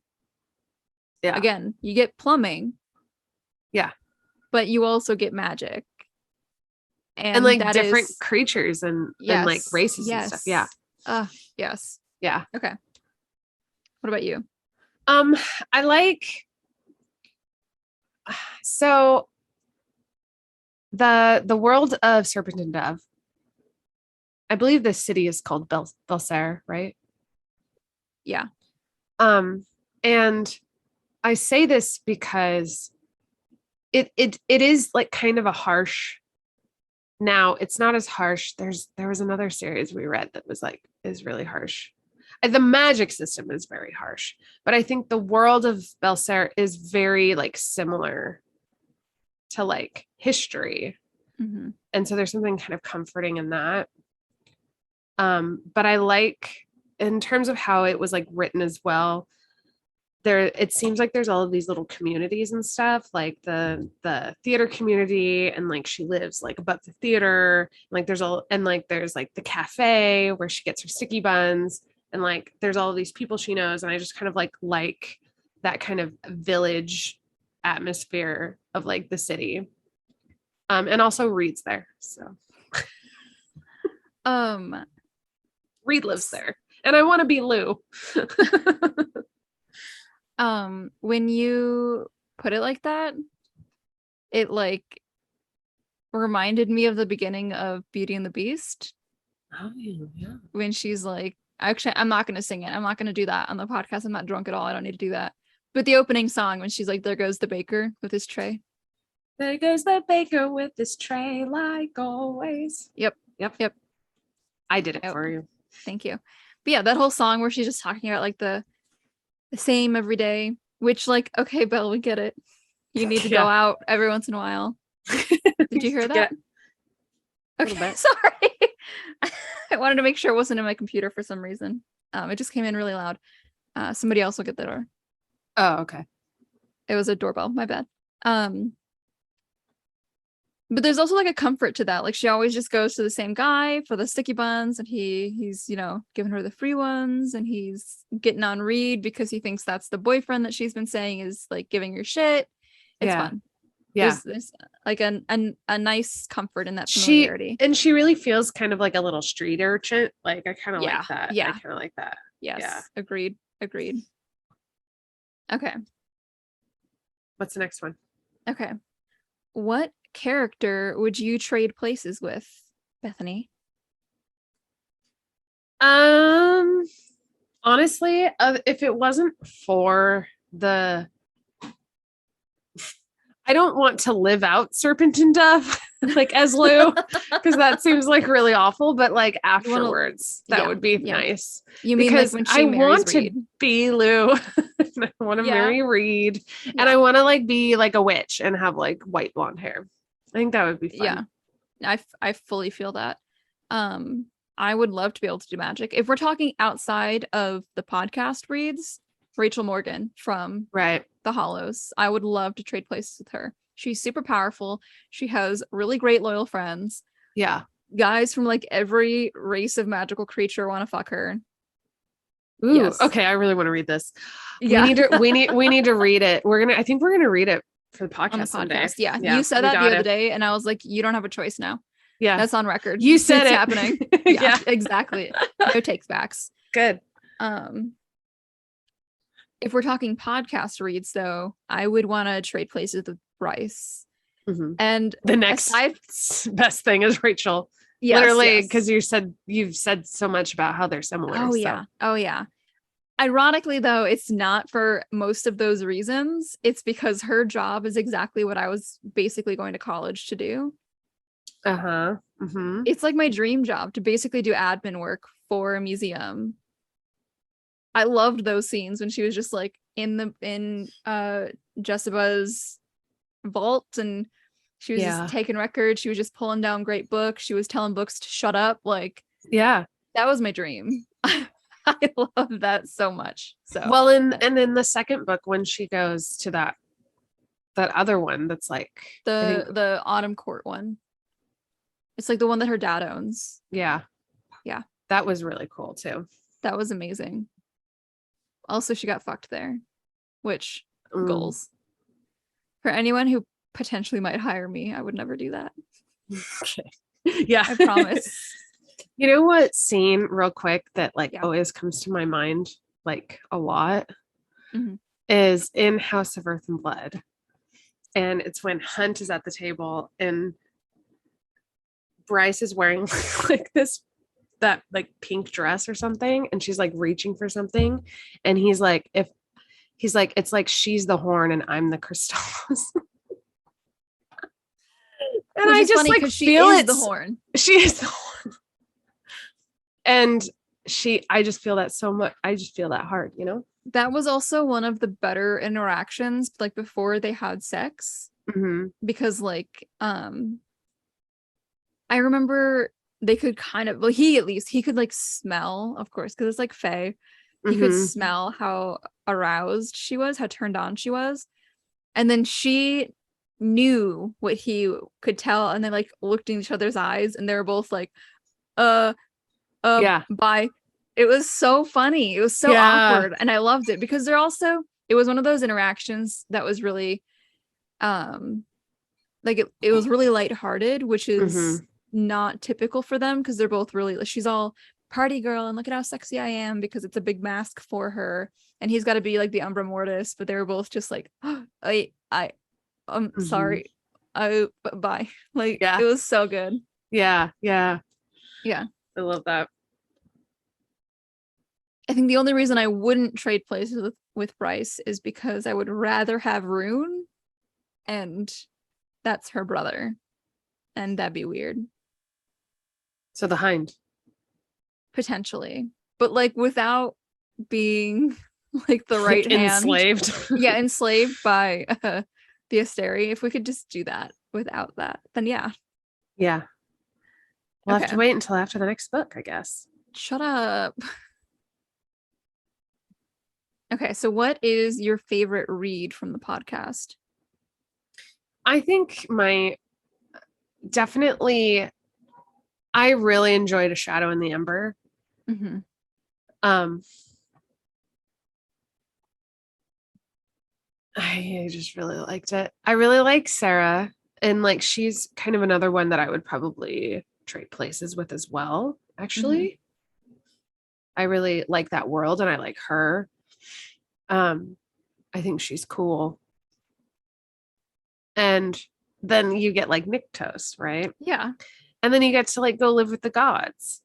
S3: Yeah. Again, you get plumbing.
S2: Yeah.
S3: But you also get magic.
S2: and like different creatures and like races and stuff. Yeah.
S3: Yes.
S2: Yeah.
S3: Okay. What about you?
S2: I like, so the world of Serpent and Dove, I believe the city is called Belsair, right?
S3: Yeah.
S2: And I say this because it is like kind of a harsh. Now it's not as harsh. There was another series we read that was like is really harsh. The magic system is very harsh, but I think the world of Belsair is very like similar to like history.
S3: Mm-hmm.
S2: And so there's something kind of comforting in that. But I like, in terms of how it was like written as well, it seems like there's all of these little communities and stuff, like the theater community, and like she lives like above the theater, like there's like the cafe where she gets her sticky buns, and like there's all of these people she knows, and I just kind of like that kind of village atmosphere of like the city. And also Reed's there, so Reed lives there, and I want to be Lou.
S3: When you put it like that, it like reminded me of the beginning of Beauty and the Beast.
S2: Oh yeah.
S3: When she's like, actually, I'm not going to sing it. I'm not going to do that on the podcast. I'm not drunk at all. I don't need to do that. But the opening song, when she's like, there goes the baker with his tray.
S2: There goes the baker with his tray, like always.
S3: Yep.
S2: I did it for you.
S3: Thank you. But yeah, that whole song where she's just talking about like the same every day, which like, okay, Belle, we get it. You need to go out every once in a while. Did you hear that? Okay, sorry. I wanted to make sure it wasn't in my computer for some reason. It just came in really loud. Somebody else will get the door.
S2: Oh, okay.
S3: It was a doorbell. My bad. But there's also like a comfort to that. Like she always just goes to the same guy for the sticky buns, and he's giving her the free ones, and he's getting on Reed because he thinks that's the boyfriend that she's been saying is like giving her shit. It's fun.
S2: Yeah.
S3: There's like a nice comfort in that familiarity.
S2: She really feels kind of like a little street urchin. Like I kind of like that.
S3: Yeah.
S2: I kind of like that.
S3: Yes.
S2: Yeah.
S3: Agreed. Okay.
S2: What's the next one?
S3: Okay. What character would you trade places with, Bethany?
S2: Honestly, if it wasn't for I don't want to live out Serpent and Dove like as Lou, because that seems like really awful, but like afterwards that would be nice.
S3: You mean
S2: because
S3: like when she
S2: I want
S3: Reed?
S2: to be Lou and I want to marry Reed, and I want to like be like a witch and have like white blonde hair. I think that would be fun.
S3: Yeah, I fully feel that. I would love to be able to do magic. If we're talking outside of the podcast reads, Rachel Morgan from The Hollows, I would love to trade places with her. She's super powerful. She has really great loyal friends.
S2: Yeah.
S3: Guys from like every race of magical creature want to fuck her.
S2: Ooh, yes. Okay, I really want to read this. Yeah. We need to read it. I think we're gonna read it for the podcast someday.
S3: Yeah. You said that the other day, and I was like, you don't have a choice now.
S2: Yeah.
S3: That's on record.
S2: You said it's
S3: happening. Yeah, exactly. No takes backs.
S2: Good.
S3: If we're talking podcast reads, though, I would want to trade places with Bryce.
S2: Mm-hmm.
S3: And
S2: the next best thing is Rachel. Yes, literally, because you've said so much about how they're similar.
S3: Oh, yeah. Oh, yeah. Ironically, though, it's not for most of those reasons. It's because her job is exactly what I was basically going to college to do.
S2: Uh-huh. Mm-hmm.
S3: It's like my dream job to basically do admin work for a museum. I loved those scenes when she was just like in Jessica's vault, and she was just taking records. She was just pulling down great books. She was telling books to shut up. Like,
S2: yeah,
S3: that was my dream. I love that so much. So
S2: well, and in the second book, when she goes to that other one, that's like
S3: the Autumn Court one. It's like the one that her dad owns.
S2: Yeah.
S3: Yeah.
S2: That was really cool too.
S3: That was amazing. Also, she got fucked there, which goals. For anyone who potentially might hire me, I would never do that.
S2: Okay. Yeah.
S3: I promise.
S2: You know what scene real quick that always comes to my mind a lot is in House of Earth and Blood. And it's when Hunt is at the table and Bryce is wearing that pink dress or something, and she's reaching for something, and he's like, it's like she's the horn and I'm the crystals. And
S3: which
S2: I
S3: is
S2: just
S3: funny because she
S2: feel
S3: is
S2: it's
S3: the horn.
S2: She is the horn. And I just feel that so much. I just feel that hard, you know?
S3: That was also one of the better interactions, before they had sex. Because I remember they could kind of, he could smell, of course, because it's Faye. He could smell how aroused she was, how turned on she was. And then she knew what he could tell, and they looked in each other's eyes, and they were both
S2: yeah,
S3: bye. It was so funny. It was so awkward, and I loved it because it was one of those interactions that was really it was really lighthearted, which is not typical for them, because they're both really, she's all party girl and look at how sexy I am, because it's a big mask for her, and he's got to be the Umbra Mortis, but they were both just I'm sorry, bye. It was so good.
S2: Yeah
S3: I
S2: love that.
S3: I think the only reason I wouldn't trade places with Bryce is because I would rather have Rune, and that's her brother, and that'd be weird.
S2: So the Hind.
S3: Potentially. But without being the right hand.
S2: Enslaved.
S3: Yeah, enslaved by the Asteri. If we could just do that without that, then yeah.
S2: Yeah. We'll have to wait until after the next book, I guess.
S3: Shut up. Okay, so what is your favorite read from the podcast?
S2: I think I really enjoyed A Shadow in the Ember. I just really liked it. I really like Sarah, and she's kind of another one that I would probably trade places with as well, actually. I really like that world, and I like her. I think she's cool. And then you get Nyktos, right?
S3: Yeah.
S2: And then you get to go live with the gods.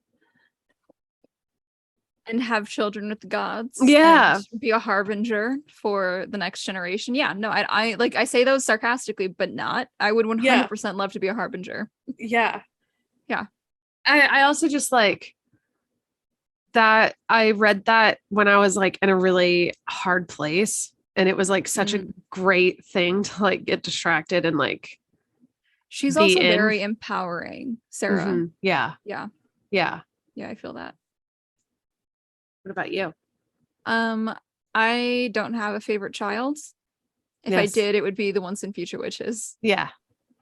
S3: And have children with the gods.
S2: Yeah.
S3: Be a harbinger for the next generation. Yeah. No, I say those sarcastically, but not. I would 100% love to be a harbinger.
S2: Yeah.
S3: Yeah.
S2: I also just that I read that when I was in a really hard place, and it was such a great thing to get distracted and
S3: she's also very empowering, Sarah.
S2: Yeah.
S3: I feel that.
S2: What about you?
S3: I don't have a favorite child. If I did, it would be the Once and Future Witches.
S2: Yeah.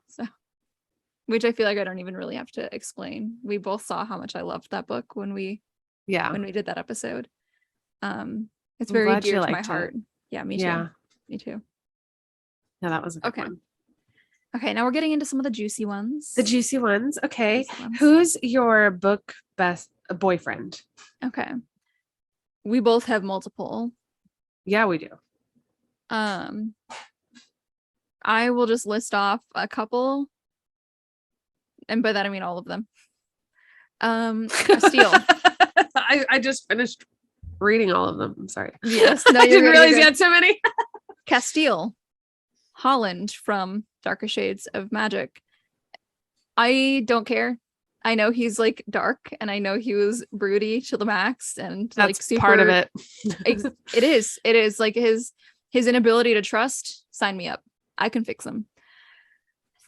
S3: So, which I feel I don't even really have to explain. We both saw how much I loved that book when we did that episode. It's very dear to my heart. Yeah, me too.
S2: Yeah.
S3: Me too.
S2: Yeah, that was a good one.
S3: Okay, now we're getting into some of the juicy ones.
S2: The juicy ones. Okay. Who's your book best boyfriend?
S3: Okay. We both have multiple.
S2: Yeah, we do.
S3: I will just list off a couple. And by that I mean all of them. Castile.
S2: I just finished reading all of them. I'm sorry.
S3: Yes.
S2: No, I didn't realize you had so many.
S3: Castile. Holland from Darker Shades of Magic. I don't care. I know he's dark, and I know he was broody to the max, and
S2: that's
S3: super,
S2: part of it.
S3: It is his inability to trust. Sign me up. I can fix him.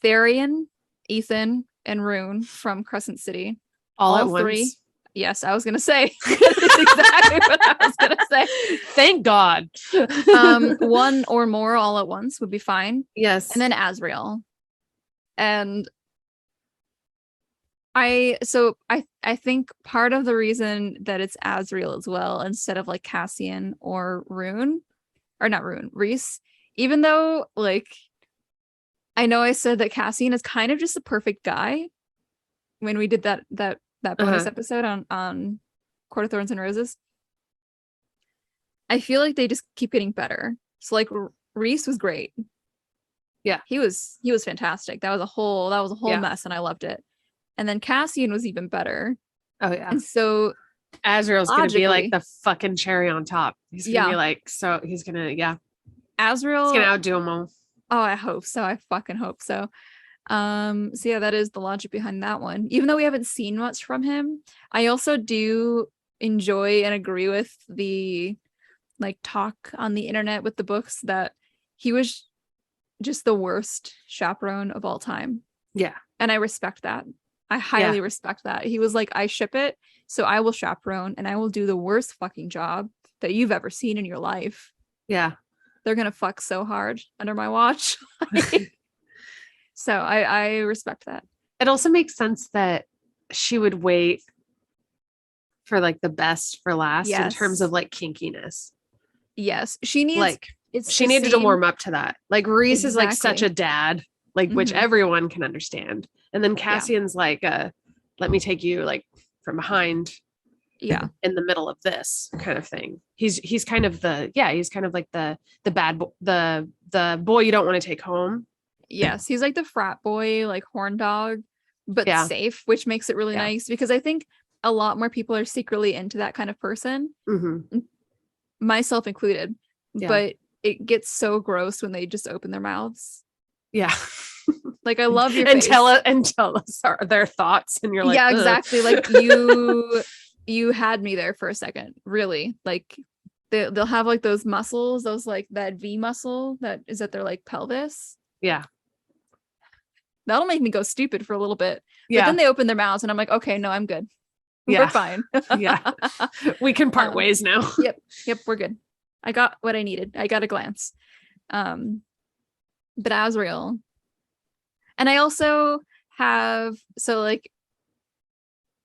S3: Therian, Ethan, and Rune from Crescent City.
S2: All at once.
S3: Three. Yes, I was gonna say. That's exactly what I was gonna say.
S2: Thank God.
S3: One or more all at once would be fine.
S2: Yes.
S3: And then Azrael. And I think part of the reason that it's Azrael as well, instead of Cassian or Rune, or not Rune, Rhys, even though I know I said that Cassian is kind of just the perfect guy, when we did that bonus episode on Court of Thorns and Roses. I feel like they just keep getting better. So like Rhys was great.
S2: Yeah.
S3: He was fantastic. That was a whole mess and I loved it. And then Cassian was even better.
S2: Oh yeah.
S3: And so
S2: Azriel's gonna be like the fucking cherry on top. He's gonna be like, so he's gonna,
S3: Azriel,
S2: he's gonna outdo them all.
S3: Oh, I hope so. I fucking hope so. So yeah, that is the logic behind that one. Even though we haven't seen much from him, I also do enjoy and agree with the like talk on the internet with the books that he was just the worst chaperone of all time.
S2: Yeah.
S3: And I respect that. I highly respect that. He was like, I ship it, so I will chaperone and I will do the worst fucking job that you've ever seen in your life.
S2: Yeah.
S3: They're gonna fuck so hard under my watch. So I respect that.
S2: It also makes sense that she would wait for like the best for last in terms of like kinkiness.
S3: Yes. She needs
S2: she needed to warm up to that. Like Rhys is like such a dad, like which everyone can understand. And then Cassian's like let me take you like from behind.
S3: Yeah.
S2: In the middle of this kind of thing. He's kind of he's kind of like the bad the boy you don't want to take home.
S3: Yes, he's like the frat boy, like horn dog, but safe, which makes it really nice because I think a lot more people are secretly into that kind of person, myself included. But it gets so gross when they just open their mouths.
S2: Yeah.
S3: Like I love your
S2: and tell us their thoughts, and you're like,
S3: yeah, exactly. Like you had me there for a second, really. Like they'll have like those muscles, those like that V muscle that is at their like pelvis.
S2: Yeah.
S3: That'll make me go stupid for a little bit. But then they open their mouths and I'm like, okay, no, I'm good. We're fine.
S2: Yeah. We can part ways now.
S3: Yep, we're good. I got what I needed. I got a glance. But Azriel. And I also have, so like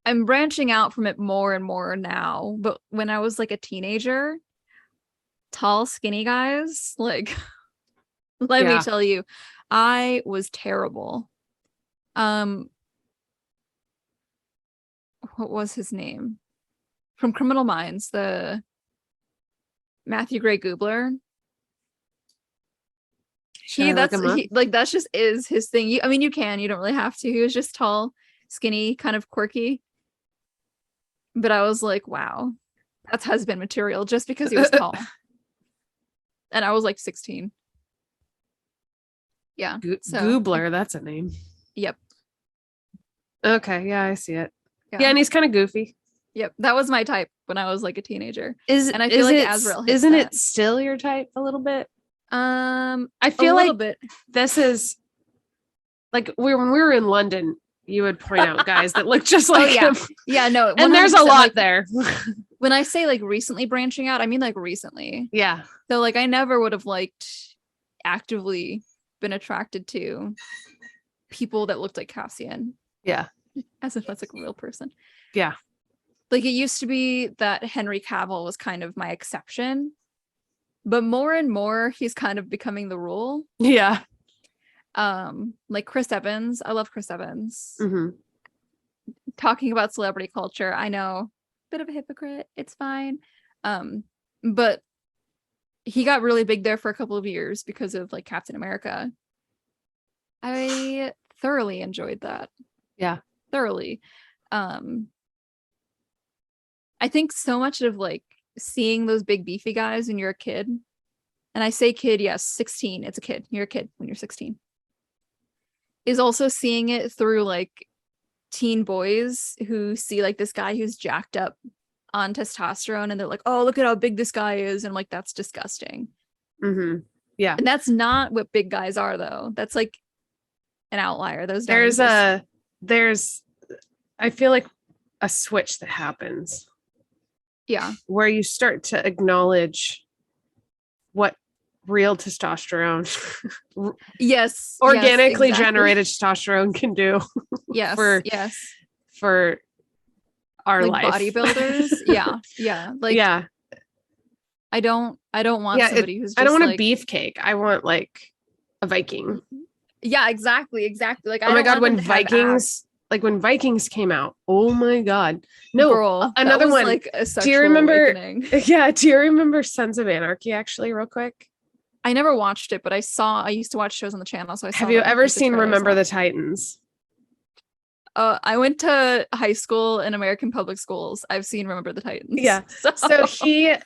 S3: I'm branching out from it more and more now, but when I was like a teenager, tall, skinny guys, like let me tell you, I was terrible. What was his name? From Criminal Minds, the Matthew Gray Gubler. That's just is his thing. You don't really have to. He was just tall, skinny, kind of quirky. But I was like, wow, that's husband material just because he was tall. And I was like 16. Yeah.
S2: Gubler, that's a name.
S3: Yep.
S2: Okay, yeah, I see it. Yeah, and he's kind of goofy.
S3: Yep, that was my type when I was like a teenager.
S2: And I feel like Azriel isn't it still your type a little bit? I feel like this is like when we were in London, you would point out guys that look just like him.
S3: Yeah, no.
S2: And there's a lot there.
S3: When I say like recently branching out, I mean like recently.
S2: Yeah.
S3: So like I never would have actively been attracted to people that looked like Cassian.
S2: Yeah.
S3: As if that's like a real person.
S2: Yeah.
S3: Like it used to be that Henry Cavill was kind of my exception, but more and more he's kind of becoming the rule.
S2: Yeah.
S3: Like Chris Evans. I love Chris Evans.
S2: Mm-hmm.
S3: Talking about celebrity culture, I know, bit of a hypocrite. It's fine. But he got really big there for a couple of years because of like Captain America. I thoroughly enjoyed that.
S2: Yeah.
S3: Thoroughly. I think so much of like seeing those big beefy guys when you're a kid, and I say kid, yes, 16, it's a kid. You're a kid when you're 16. Is also seeing it through like teen boys who see like this guy who's jacked up on testosterone and they're like, oh, look at how big this guy is. And I'm like, that's disgusting.
S2: Mm-hmm. Yeah.
S3: And that's not what big guys are though. That's like an outlier.
S2: There's I feel like a switch that happens.
S3: Yeah.
S2: Where you start to acknowledge what real testosterone organically generated testosterone can do.
S3: Yes.
S2: For our
S3: like
S2: life.
S3: Bodybuilders. Yeah. Like I don't want somebody who's just
S2: I don't want
S3: like,
S2: a beefcake. I want like a Viking.
S3: Yeah, exactly. Like,
S2: oh my God, when Vikings like when Vikings came out. Oh my God. No,
S3: girl,
S2: another one.
S3: Like a
S2: do you remember?
S3: Awakening.
S2: Yeah. Do you remember Sons of Anarchy actually real quick?
S3: I never watched it, but I used to watch shows on the channel. So
S2: Have you ever seen Remember the Titans?
S3: I went to high school in American public schools. I've seen Remember the Titans.
S2: Yeah. So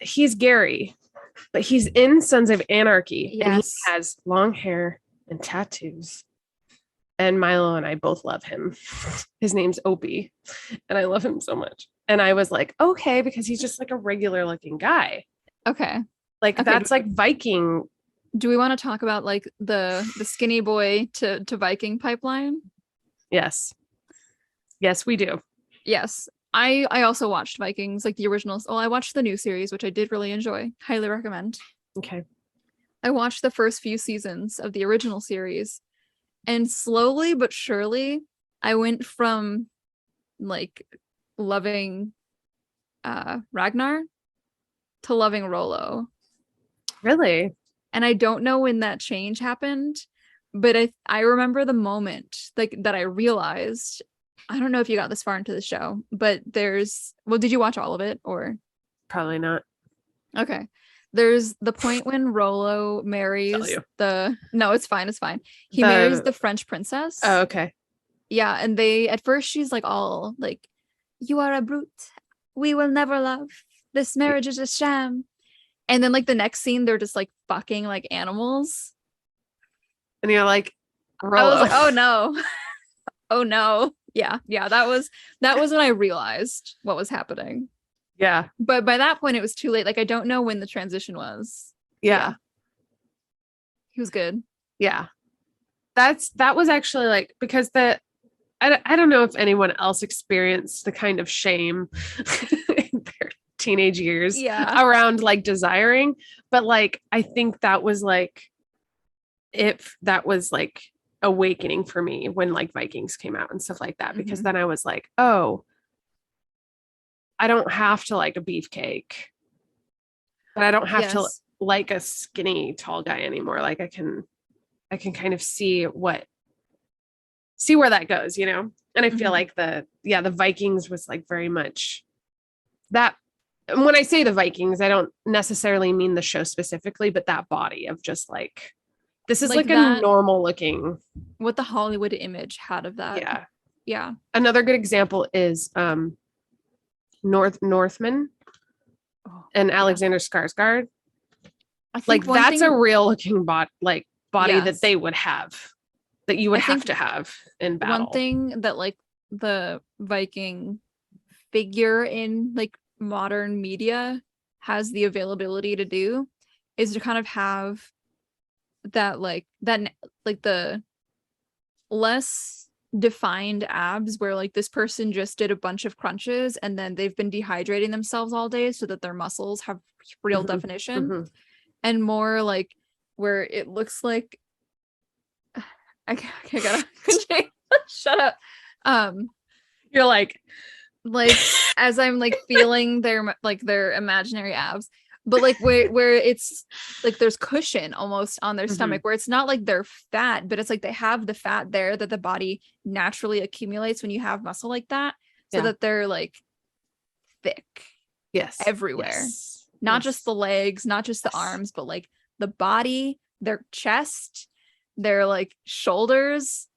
S2: he's Gary, but he's in Sons of Anarchy.
S3: Yes.
S2: And he has long hair and tattoos. And Milo and I both love him. His name's Opie, and I love him so much. And I was like, okay, because he's just like a regular looking guy.
S3: Okay.
S2: Like that's like Viking.
S3: Do we want to talk about like the skinny boy to Viking pipeline?
S2: Yes. Yes, we do.
S3: Yes. I also watched Vikings, like the originals. Oh, I watched the new series, which I did really enjoy. Highly recommend.
S2: Okay.
S3: I watched the first few seasons of the original series, and slowly but surely I went from like loving Ragnar to loving Rollo.
S2: Really?
S3: And I don't know when that change happened, but I remember the moment like that I realized. I don't know if you got this far into the show, but did you watch all of it or?
S2: Probably not.
S3: Okay. There's the point when Rollo marries no, it's fine. He marries the French princess.
S2: Oh, okay.
S3: Yeah. And at first she's like all like, you are a brute. We will never love. This marriage is a sham. And then like the next scene, they're just like fucking like animals.
S2: And you're like,
S3: Rollo. I was like, oh no. Oh no. Yeah. That was when I realized what was happening.
S2: Yeah.
S3: But by that point it was too late. Like I don't know when the transition was.
S2: Yeah.
S3: He was good.
S2: Yeah. That was actually like, because I don't know if anyone else experienced the kind of shame in their teenage years around like desiring, but like I think that was like awakening for me when like Vikings came out and stuff like that, because then I was like, oh, I don't have to like a beefcake, but I don't have to like a skinny tall guy anymore. Like I can kind of see where that goes, you know? And I feel like the Vikings was like very much that. And when I say the Vikings, I don't necessarily mean the show specifically, but that body of just like, this is like a normal looking.
S3: What the Hollywood image had of that.
S2: Yeah.
S3: Yeah.
S2: Another good example is Northman and Alexander Skarsgård. Like that's a real looking body that they would have, that you would have to have in battle.
S3: One thing that like the Viking figure in like modern media has the availability to do is to kind of have that the less defined abs where like this person just did a bunch of crunches and then they've been dehydrating themselves all day so that their muscles have real definition, and more like where it looks like I gotta shut up.
S2: You're like
S3: as I'm like feeling their imaginary abs, but like where it's like there's cushion almost on their stomach, where it's not like they're fat, but it's like they have the fat there that the body naturally accumulates when you have muscle like that, so that they're like thick everywhere. Not just the legs, not just the arms, but like the body, their chest, their like shoulders.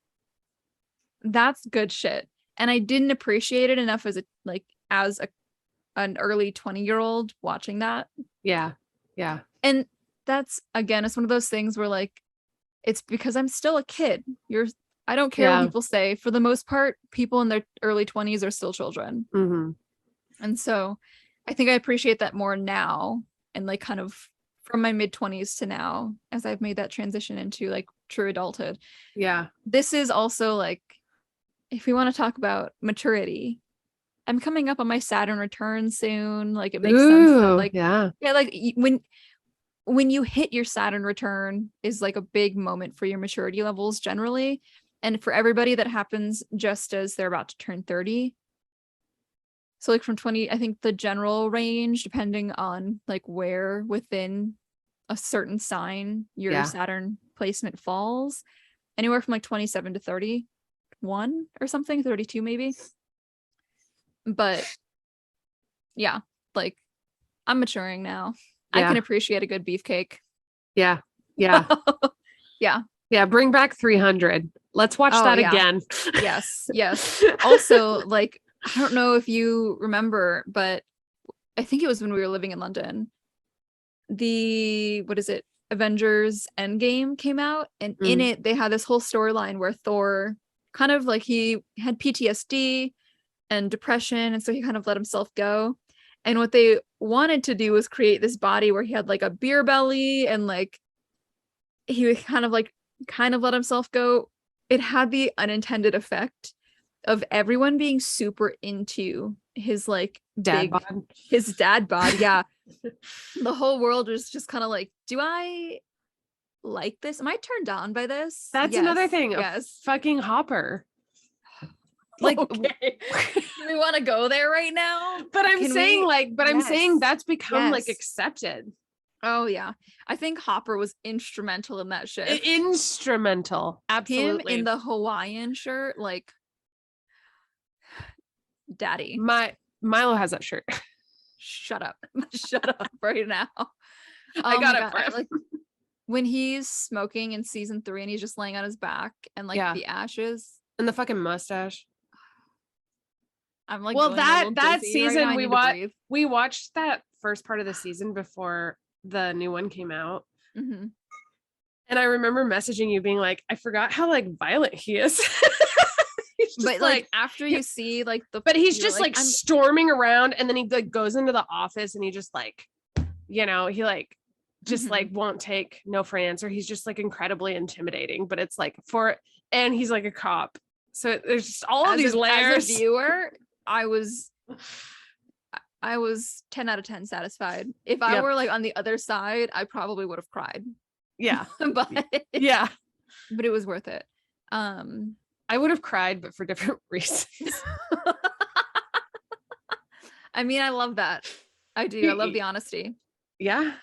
S3: That's good shit. And I didn't appreciate it enough as an early 20-year-old watching that.
S2: Yeah.
S3: And that's, again, it's one of those things where like, it's because I'm still a kid. I don't care what people say. For the most part, people in their early 20s are still children. And so I think I appreciate that more now, and like kind of from my mid 20s to now, as I've made that transition into like true adulthood.
S2: Yeah.
S3: This is also like, if we want to talk about maturity, I'm coming up on my Saturn return soon. Like it makes sense that like when you hit your Saturn return is like a big moment for your maturity levels generally. And for everybody that happens just as they're about to turn 30. So like from 20, I think the general range, depending on like where within a certain sign your Saturn placement falls, anywhere from like 27 to 30. 31 or something, 32 maybe. But yeah, like I'm maturing now. I can appreciate a good beefcake.
S2: Yeah. Yeah. Yeah. Bring back 300. Let's watch that again.
S3: Yes. Also, like, I don't know if you remember, but I think it was when we were living in London. What is it? Avengers Endgame came out, and in it they had this whole storyline where Thor kind of like he had PTSD and depression, and so he kind of let himself go. And what they wanted to do was create this body where he had like a beer belly and like he kind of let himself go. It had the unintended effect of everyone being super into his like his dad bod. Yeah. The whole world was just kind of like, do I like this? Am I turned on by this?
S2: That's another thing. Yes. Fucking Hopper.
S3: Like, okay. Do we want to go there right now?
S2: But I'm saying that's become like accepted.
S3: Oh yeah. I think Hopper was instrumental in that shift.
S2: Instrumental. Absolutely.
S3: Him in the Hawaiian shirt, like daddy.
S2: Milo has that shirt.
S3: Shut up right now.
S2: I got it.
S3: Like when he's smoking in season 3 and he's just laying on his back and like the ashes
S2: and the fucking mustache.
S3: I'm like,
S2: well, that season right we watched that first part of the season before the new one came out.
S3: Mm-hmm.
S2: And I remember messaging you being like, I forgot how like violent he is.
S3: But like after you see like
S2: but he's just like storming around, and then he like goes into the office and he just like, he like just like won't take no for an answer. He's just like incredibly intimidating, but it's like and he's like a cop. So there's just all of these layers.
S3: As a viewer, I was 10 out of 10 satisfied. If I were like on the other side, I probably would have cried.
S2: Yeah.
S3: But it was worth it.
S2: I would have cried, but for different reasons.
S3: I mean, I love that. I do. I love the honesty.
S2: Yeah.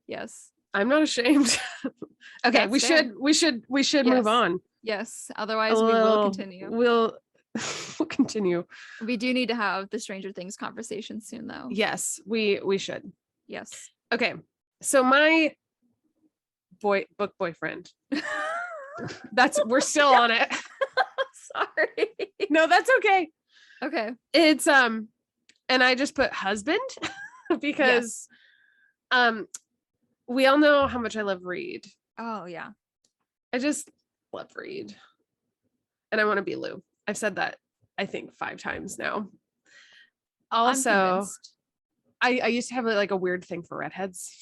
S3: Yes.
S2: I'm not ashamed. Okay, we should move on.
S3: Yes. Otherwise, we will continue.
S2: We'll continue.
S3: We do need to have the Stranger Things conversation soon, though.
S2: Yes, we should.
S3: Yes.
S2: Okay. So my book boyfriend. We're still on it.
S3: Sorry.
S2: No, that's okay.
S3: Okay.
S2: It's and I just put husband because we all know how much I love Reed.
S3: Oh yeah.
S2: I just love Reed. And I want to be Lou. I've said that I think 5 times now. Also, I used to have like a weird thing for redheads.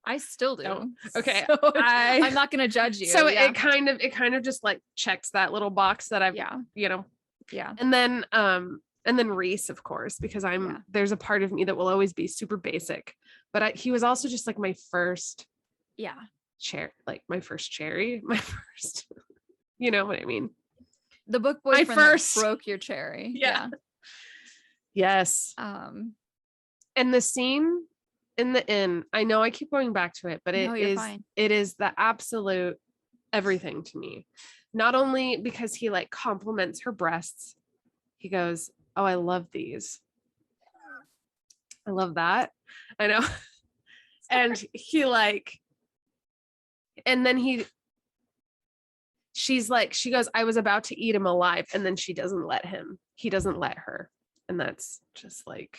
S3: I still do.
S2: Okay.
S3: So I'm not gonna judge you.
S2: So it kind of just like checks that little box that I've And then Reese, of course, because there's a part of me that will always be super basic, but he was also just like my first my first cherry, my first, you know what I mean?
S3: The book boyfriend that broke your cherry.
S2: Yeah. Yes. And the scene in the inn, I know I keep going back to it, but it is the absolute everything to me. Not only because he like compliments her breasts, he goes, "Oh, I love these. I love that." I know. And he like, and then she goes, "I was about to eat him alive," and then she doesn't let him. He doesn't let her, and that's just like,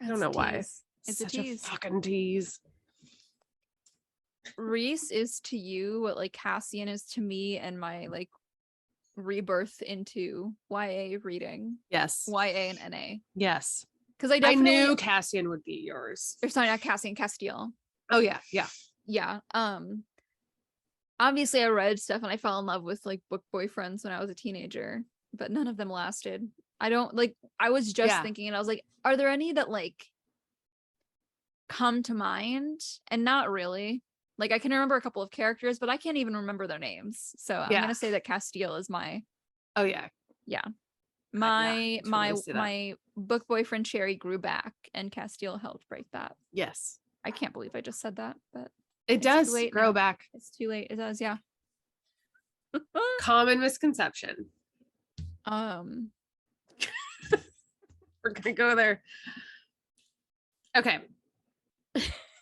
S2: I don't know why.
S3: It's
S2: such
S3: a tease.
S2: A fucking tease.
S3: Reese is to you what like Cassian is to me, and my like rebirth into YA reading.
S2: Yes.
S3: YA and NA.
S2: Yes.
S3: Because I
S2: knew Cassian would be yours.
S3: Or sorry, not Cassian, Castiel.
S2: Oh yeah. Yeah.
S3: Yeah. Obviously I read stuff and I fell in love with like book boyfriends when I was a teenager, but none of them lasted. I was just thinking, and I was like, are there any that like come to mind? And not really. Like I can remember a couple of characters, but I can't even remember their names. So I'm gonna say that Castiel is my my book boyfriend cherry grew back, and Castiel helped break that.
S2: Yes.
S3: I can't believe I just said that, but
S2: it does grow back.
S3: It's too late. It does, yeah.
S2: Common misconception.
S3: We're
S2: gonna go there. Okay.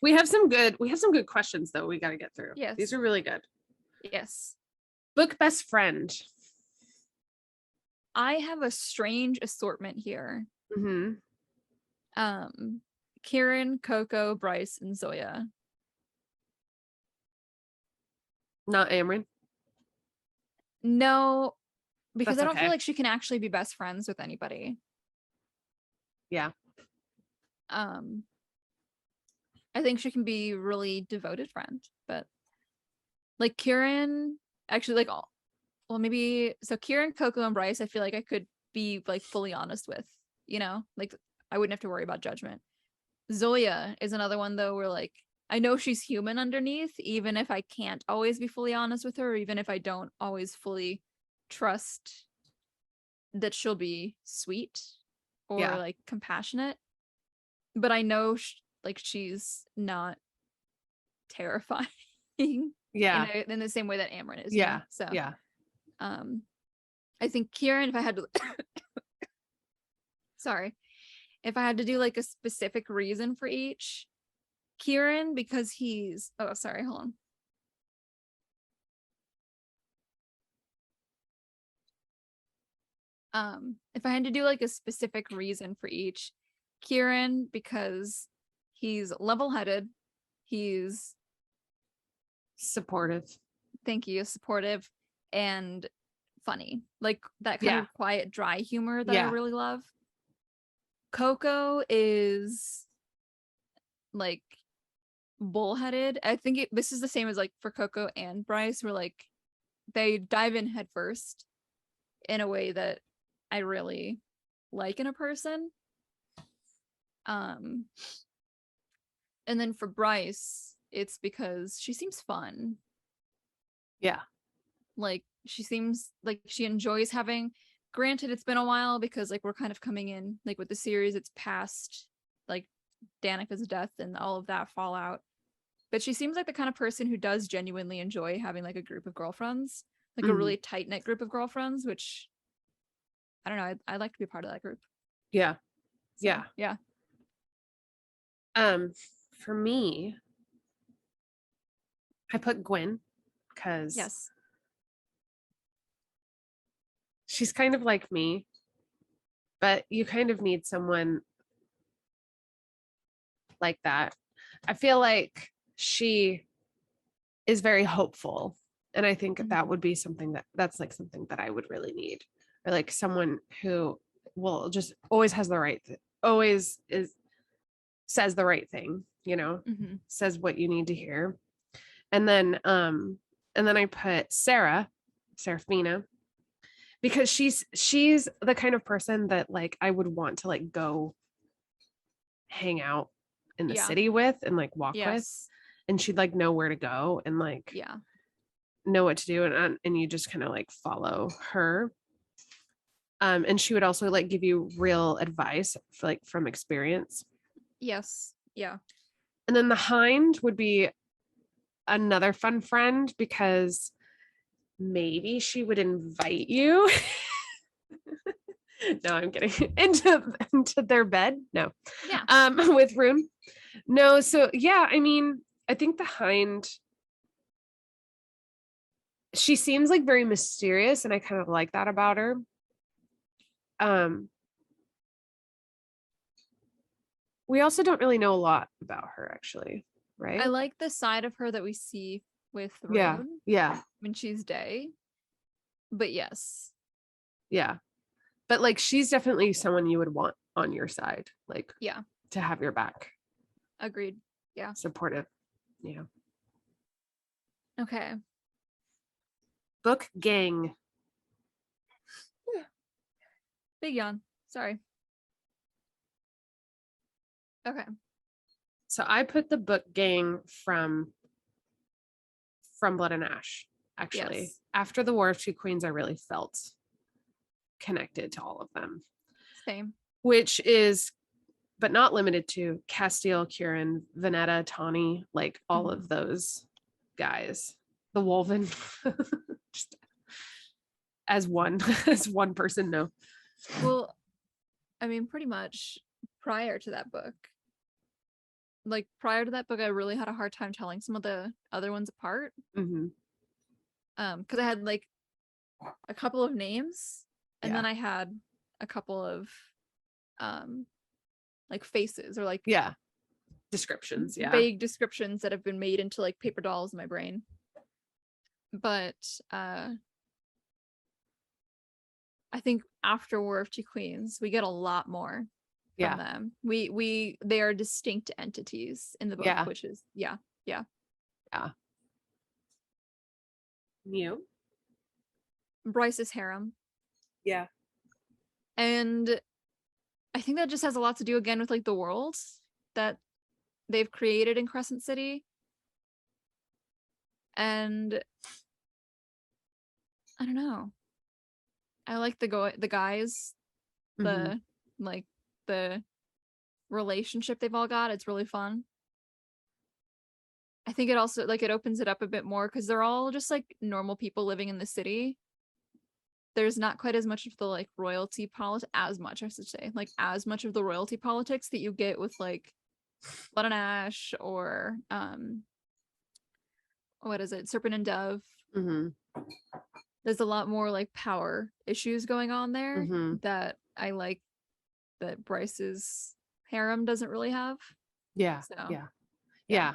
S2: We have some good questions though we got to get through.
S3: Yes.
S2: These are really good.
S3: Yes.
S2: Book best friend.
S3: I have a strange assortment here.
S2: Mm-hmm.
S3: Kieran, Coco, Bryce, and Zoya.
S2: Not Amryn?
S3: No, because
S2: That's
S3: I don't
S2: okay.
S3: feel like she can actually be best friends with anybody.
S2: Yeah.
S3: I think she can be really devoted friend, but like Kieran, actually, like, well, maybe so Kieran, Coco, and Bryce, I feel like I could be like fully honest with, like I wouldn't have to worry about judgment. Zoya is another one though, where like I know she's human underneath, even if I can't always be fully honest with her, or even if I don't always fully trust that she'll be sweet or like compassionate. But I know she's not terrifying.
S2: Yeah.
S3: In the same way that Amryn is.
S2: Yeah.
S3: So
S2: yeah.
S3: I think Kieran, if I had to sorry. If I had to do like a specific reason for each, Kieran, because he's hold on. If I had to do like a specific reason for each, Kieran, because he's level-headed, he's
S2: supportive.
S3: Thank you, supportive and funny. Like that kind of quiet, dry humor that I really love. Coco is like bullheaded. I think this is the same as like for Coco and Bryce, where like they dive in head first in a way that I really like in a person. And then for Bryce, it's because she seems fun.
S2: Yeah.
S3: Like she seems like she enjoys having, granted it's been a while because like we're kind of coming in like with the series, it's past like Danica's death and all of that fallout. But she seems like the kind of person who does genuinely enjoy having like a group of girlfriends, like a really tight-knit group of girlfriends, which I don't know, I'd like to be a part of that group.
S2: Yeah.
S3: So, yeah.
S2: For me, I put Gwen because she's kind of like me, but you kind of need someone like that. I feel like she is very hopeful, and I think that would be something that's like something that I would really need, or like someone who will just always has the right says the right thing, says what you need to hear. And then I put Seraphina, because she's the kind of person that like I would want to like go hang out in the city with and like walk with, and she'd like know where to go and like know what to do, and you just kind of like follow her. And she would also like give you real advice like from experience.
S3: Yes. Yeah.
S2: And then the Hind would be another fun friend because maybe she would invite you. No, I'm kidding. into their bed. No.
S3: Yeah.
S2: With Rune. No, so yeah, I mean, I think the Hind, she seems like very mysterious, and I kind of like that about her. We also don't really know a lot about her, actually, right?
S3: I like the side of her that we see with Rune.
S2: Yeah.
S3: When she's Day. But yes.
S2: Yeah. But like she's definitely someone you would want on your side, like to have your back.
S3: Agreed. Yeah.
S2: Supportive. Yeah.
S3: Okay.
S2: Book gang.
S3: Big yawn. Sorry. Okay.
S2: So I put the book gang from Blood and Ash, actually.
S3: Yes.
S2: After the War of Two Queens, I really felt connected to all of them.
S3: Same.
S2: Which is, but not limited to, Castiel, Kieran, Venetta, Tawny, like all of those guys. The Wolven. as one as one person, no.
S3: Well, I mean, pretty much prior to that book, I really had a hard time telling some of the other ones apart. Because I had like a couple of names, and then I had a couple of like faces or like
S2: descriptions,
S3: vague descriptions that have been made into like paper dolls in my brain. But I think after War of Two Queens, we get a lot more from them. They are distinct entities in the book, which is
S2: You?
S3: Bryce's harem.
S2: Yeah.
S3: And I think that just has a lot to do again with like the world that they've created in Crescent City. And I don't know. I like the guys, the like the relationship they've all got. It's really fun. I think it also like it opens it up a bit more because they're all just like normal people living in the city. There's not quite as much of the like royalty politics, as much of the royalty politics that you get with like Blood and Ash or what is it, Serpent and Dove. There's a lot more like power issues going on there that I like that Bryce's harem doesn't really have.
S2: Yeah.
S3: So,
S2: yeah.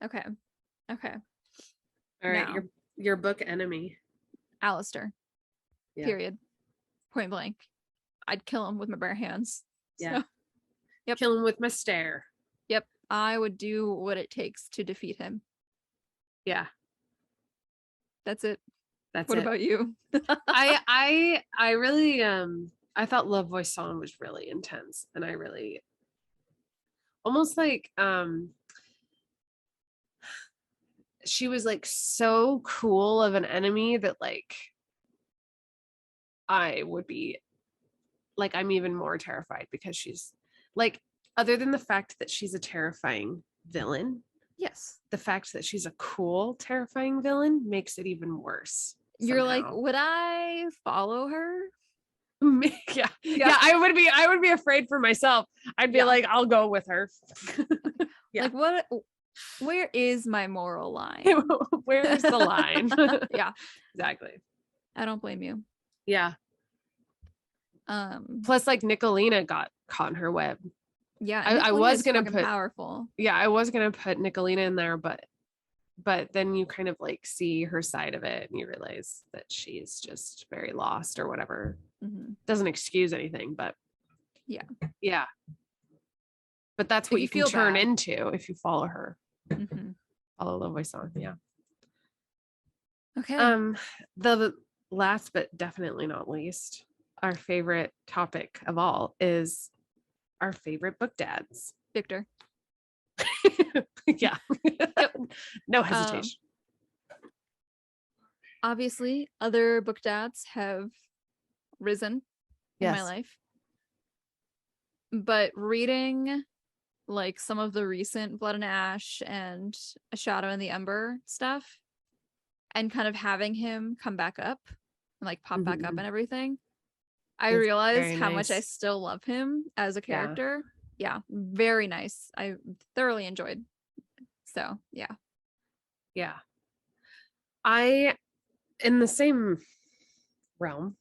S3: Okay.
S2: All right.
S3: Now,
S2: your book enemy.
S3: Alistair. Yeah. Period. Point blank. I'd kill him with my bare hands.
S2: Yeah.
S3: So, yep.
S2: Kill him with my stare.
S3: Yep. I would do what it takes to defeat him.
S2: Yeah.
S3: That's it.
S2: What
S3: about you?
S2: I really I thought La Voisin was really intense, and I really almost like she was like so cool of an enemy that like I would be like, I'm even more terrified because she's like, other than the fact that she's a terrifying villain,
S3: yes,
S2: the fact that she's a cool terrifying villain makes it even worse.
S3: You're like, would I follow her?
S2: Yeah, I would be afraid for myself. I'd be like, I'll go with her.
S3: Like, where is my moral line?
S2: Where's the line?
S3: Yeah,
S2: exactly.
S3: I don't blame you.
S2: Yeah. Plus like Nicolina got caught in her web.
S3: Yeah,
S2: I was gonna put
S3: powerful.
S2: Yeah, I was gonna put Nicolina in there, but then you kind of like see her side of it and you realize that she's just very lost or whatever. Doesn't excuse anything, but yeah. But that's what you can turn into if you follow her. Follow La Voisin. Yeah.
S3: Okay.
S2: The last but definitely not least, our favorite topic of all is our favorite book dads.
S3: Victor.
S2: Yeah. No hesitation.
S3: Obviously, other book dads have risen in my life. But reading like some of the recent Blood and Ash and A Shadow in the Ember stuff and kind of having him come back up and like pop back up and everything, I realized how much I still love him as a character. Yeah, very nice. I thoroughly enjoyed. So, yeah.
S2: I, in the same realm,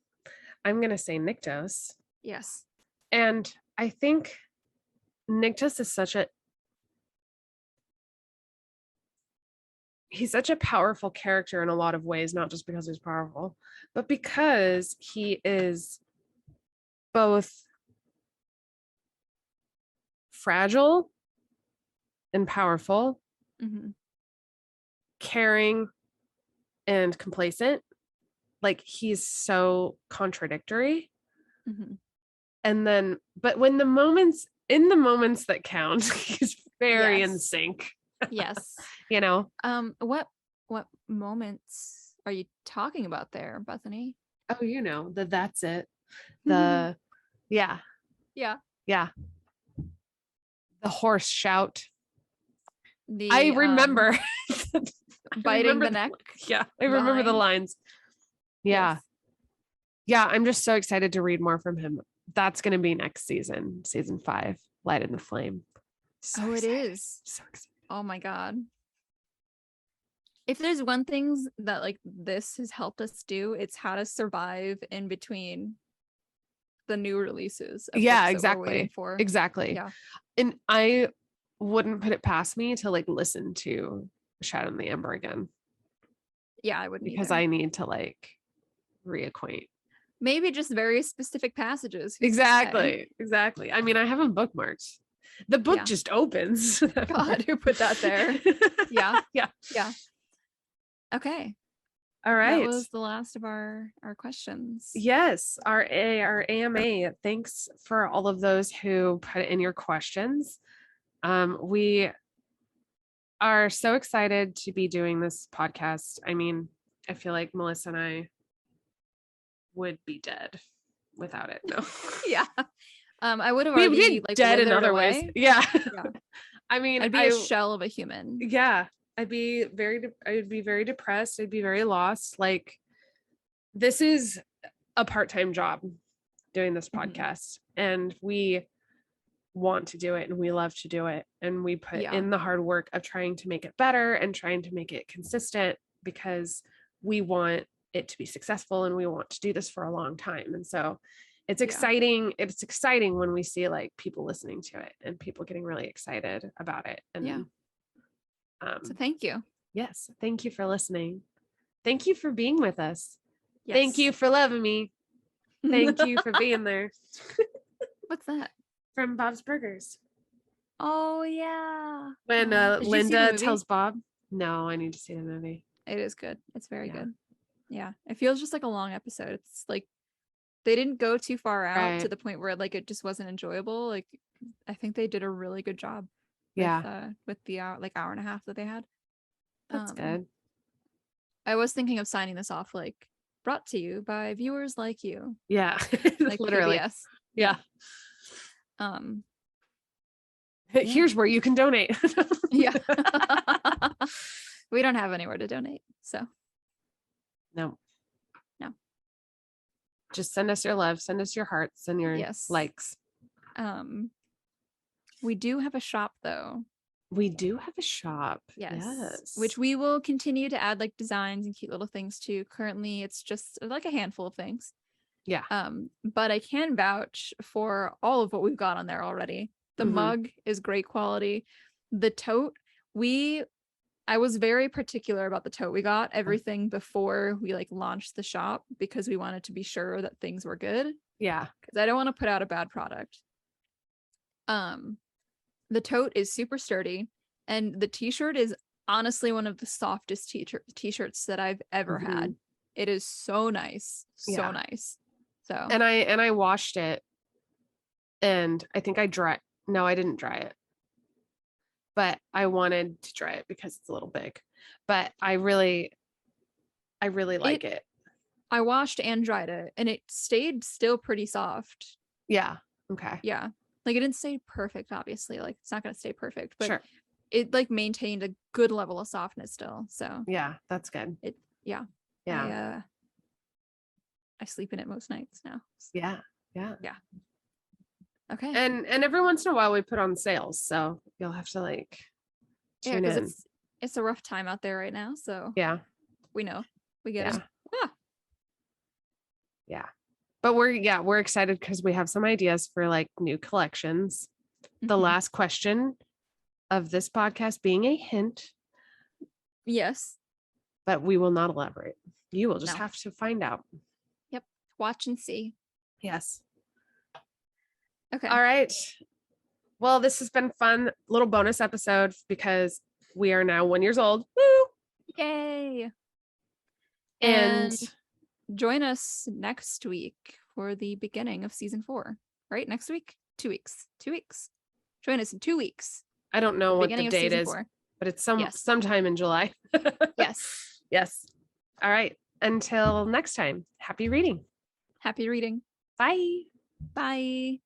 S2: I'm going to say Nyktos.
S3: Yes.
S2: And I think Nyktos is he's such a powerful character in a lot of ways, not just because he's powerful, but because he is both fragile and powerful, caring and complacent. Like, he's so contradictory. And then, but in the moments that count, he's very in sync.
S3: Yes.
S2: You know?
S3: What moments are you talking about there, Bethany?
S2: Oh, you know, that's it. The yeah. The horse shout. I remember
S3: biting the neck.
S2: Yeah, I remember the lines. Yeah. Yes. Yeah, I'm just so excited to read more from him. That's going to be next season 5, Light in the Flame.
S3: So excited. It is.
S2: So excited.
S3: Oh my God. If there's one thing that like this has helped us do, it's how to survive in between the new releases.
S2: Yeah, exactly. Exactly.
S3: Yeah.
S2: And I wouldn't put it past me to like listen to Shadow in the Amber again.
S3: Yeah, I wouldn't
S2: because
S3: either.
S2: I need to like reacquaint.
S3: Maybe just very specific passages.
S2: Exactly. I mean, I have them bookmarked. The book just opens.
S3: God, who put that there? Yeah. Okay.
S2: All right.
S3: That was the last of our questions.
S2: Yes, our AMA. Thanks for all of those who put in your questions. We are so excited to be doing this podcast. I mean, I feel like Melissa and I would be dead without it. No.
S3: Yeah. I would have already like
S2: dead in other
S3: away.
S2: ways. Yeah. I mean,
S3: I'd be a shell of a human.
S2: Yeah. I'd be very depressed. I'd be very lost. Like, this is a part-time job doing this podcast, and we want to do it and we love to do it. And we put in the hard work of trying to make it better and trying to make it consistent because we want it to be successful and we want to do this for a long time. And so it's exciting. It's exciting when we see like people listening to it and people getting really excited about it. And
S3: so thank you.
S2: Yes. Thank you for listening. Thank you for being with us.
S3: Yes.
S2: Thank you for loving me. Thank you for being there.
S3: What's that?
S2: From Bob's Burgers.
S3: Oh yeah.
S2: When Linda tells Bob, no, I need to see the movie.
S3: It is good. It's very good. Yeah. It feels just like a long episode. It's like they didn't go too far out to the point where like it just wasn't enjoyable. Like I think they did a really good job. With the hour and a half that they had.
S2: That's good.
S3: I was thinking of signing this off like brought to you by viewers like you.
S2: Yeah.
S3: Like
S2: literally.
S3: PBS.
S2: Yeah. Here's where you can donate.
S3: Yeah. We don't have anywhere to donate, so
S2: no. Just send us your love, send us your hearts and your likes.
S3: We do have a shop though.
S2: We do have a shop.
S3: Yes. Which we will continue to add like designs and cute little things to. Currently it's just like a handful of things.
S2: Yeah.
S3: But I can vouch for all of what we've got on there already. The mug is great quality. The tote, I was very particular about the tote. We got everything before we like launched the shop because we wanted to be sure that things were good.
S2: Yeah.
S3: Because I don't want to put out a bad product. The tote is super sturdy, and the t-shirt is honestly one of the softest t-shirts that I've ever had. It is so nice. So nice. So
S2: and I washed it, and I think I didn't dry it. But I wanted to dry it because it's a little big. But I really like it.
S3: I washed and dried it, and it stayed still pretty soft.
S2: Yeah. Okay.
S3: Yeah. Like it didn't stay perfect, obviously. Like it's not going to stay perfect, but
S2: sure.
S3: It like maintained a good level of softness still. So
S2: yeah, that's good.
S3: Yeah. I sleep in it most nights now.
S2: Yeah.
S3: Okay.
S2: And every once in a while we put on sales, so you'll have to like tune in.
S3: It's a rough time out there right now, so we know. We get it.
S2: Yeah. But we're excited because we have some ideas for like new collections. The last question of this podcast being a hint.
S3: Yes.
S2: But we will not elaborate. You will just have to find out.
S3: Yep. Watch and see.
S2: Yes.
S3: Okay.
S2: All right. Well, this has been fun. Little bonus episode because we are now 1 year old. Woo!
S3: Yay. And join us next week for the beginning of season 4. Right? Next week? 2 weeks. 2 weeks. Join us in 2 weeks.
S2: I don't know what the date is, but it's sometime in July.
S3: Yes.
S2: Yes. All right. Until next time, happy reading.
S3: Happy reading.
S2: Bye.
S3: Bye.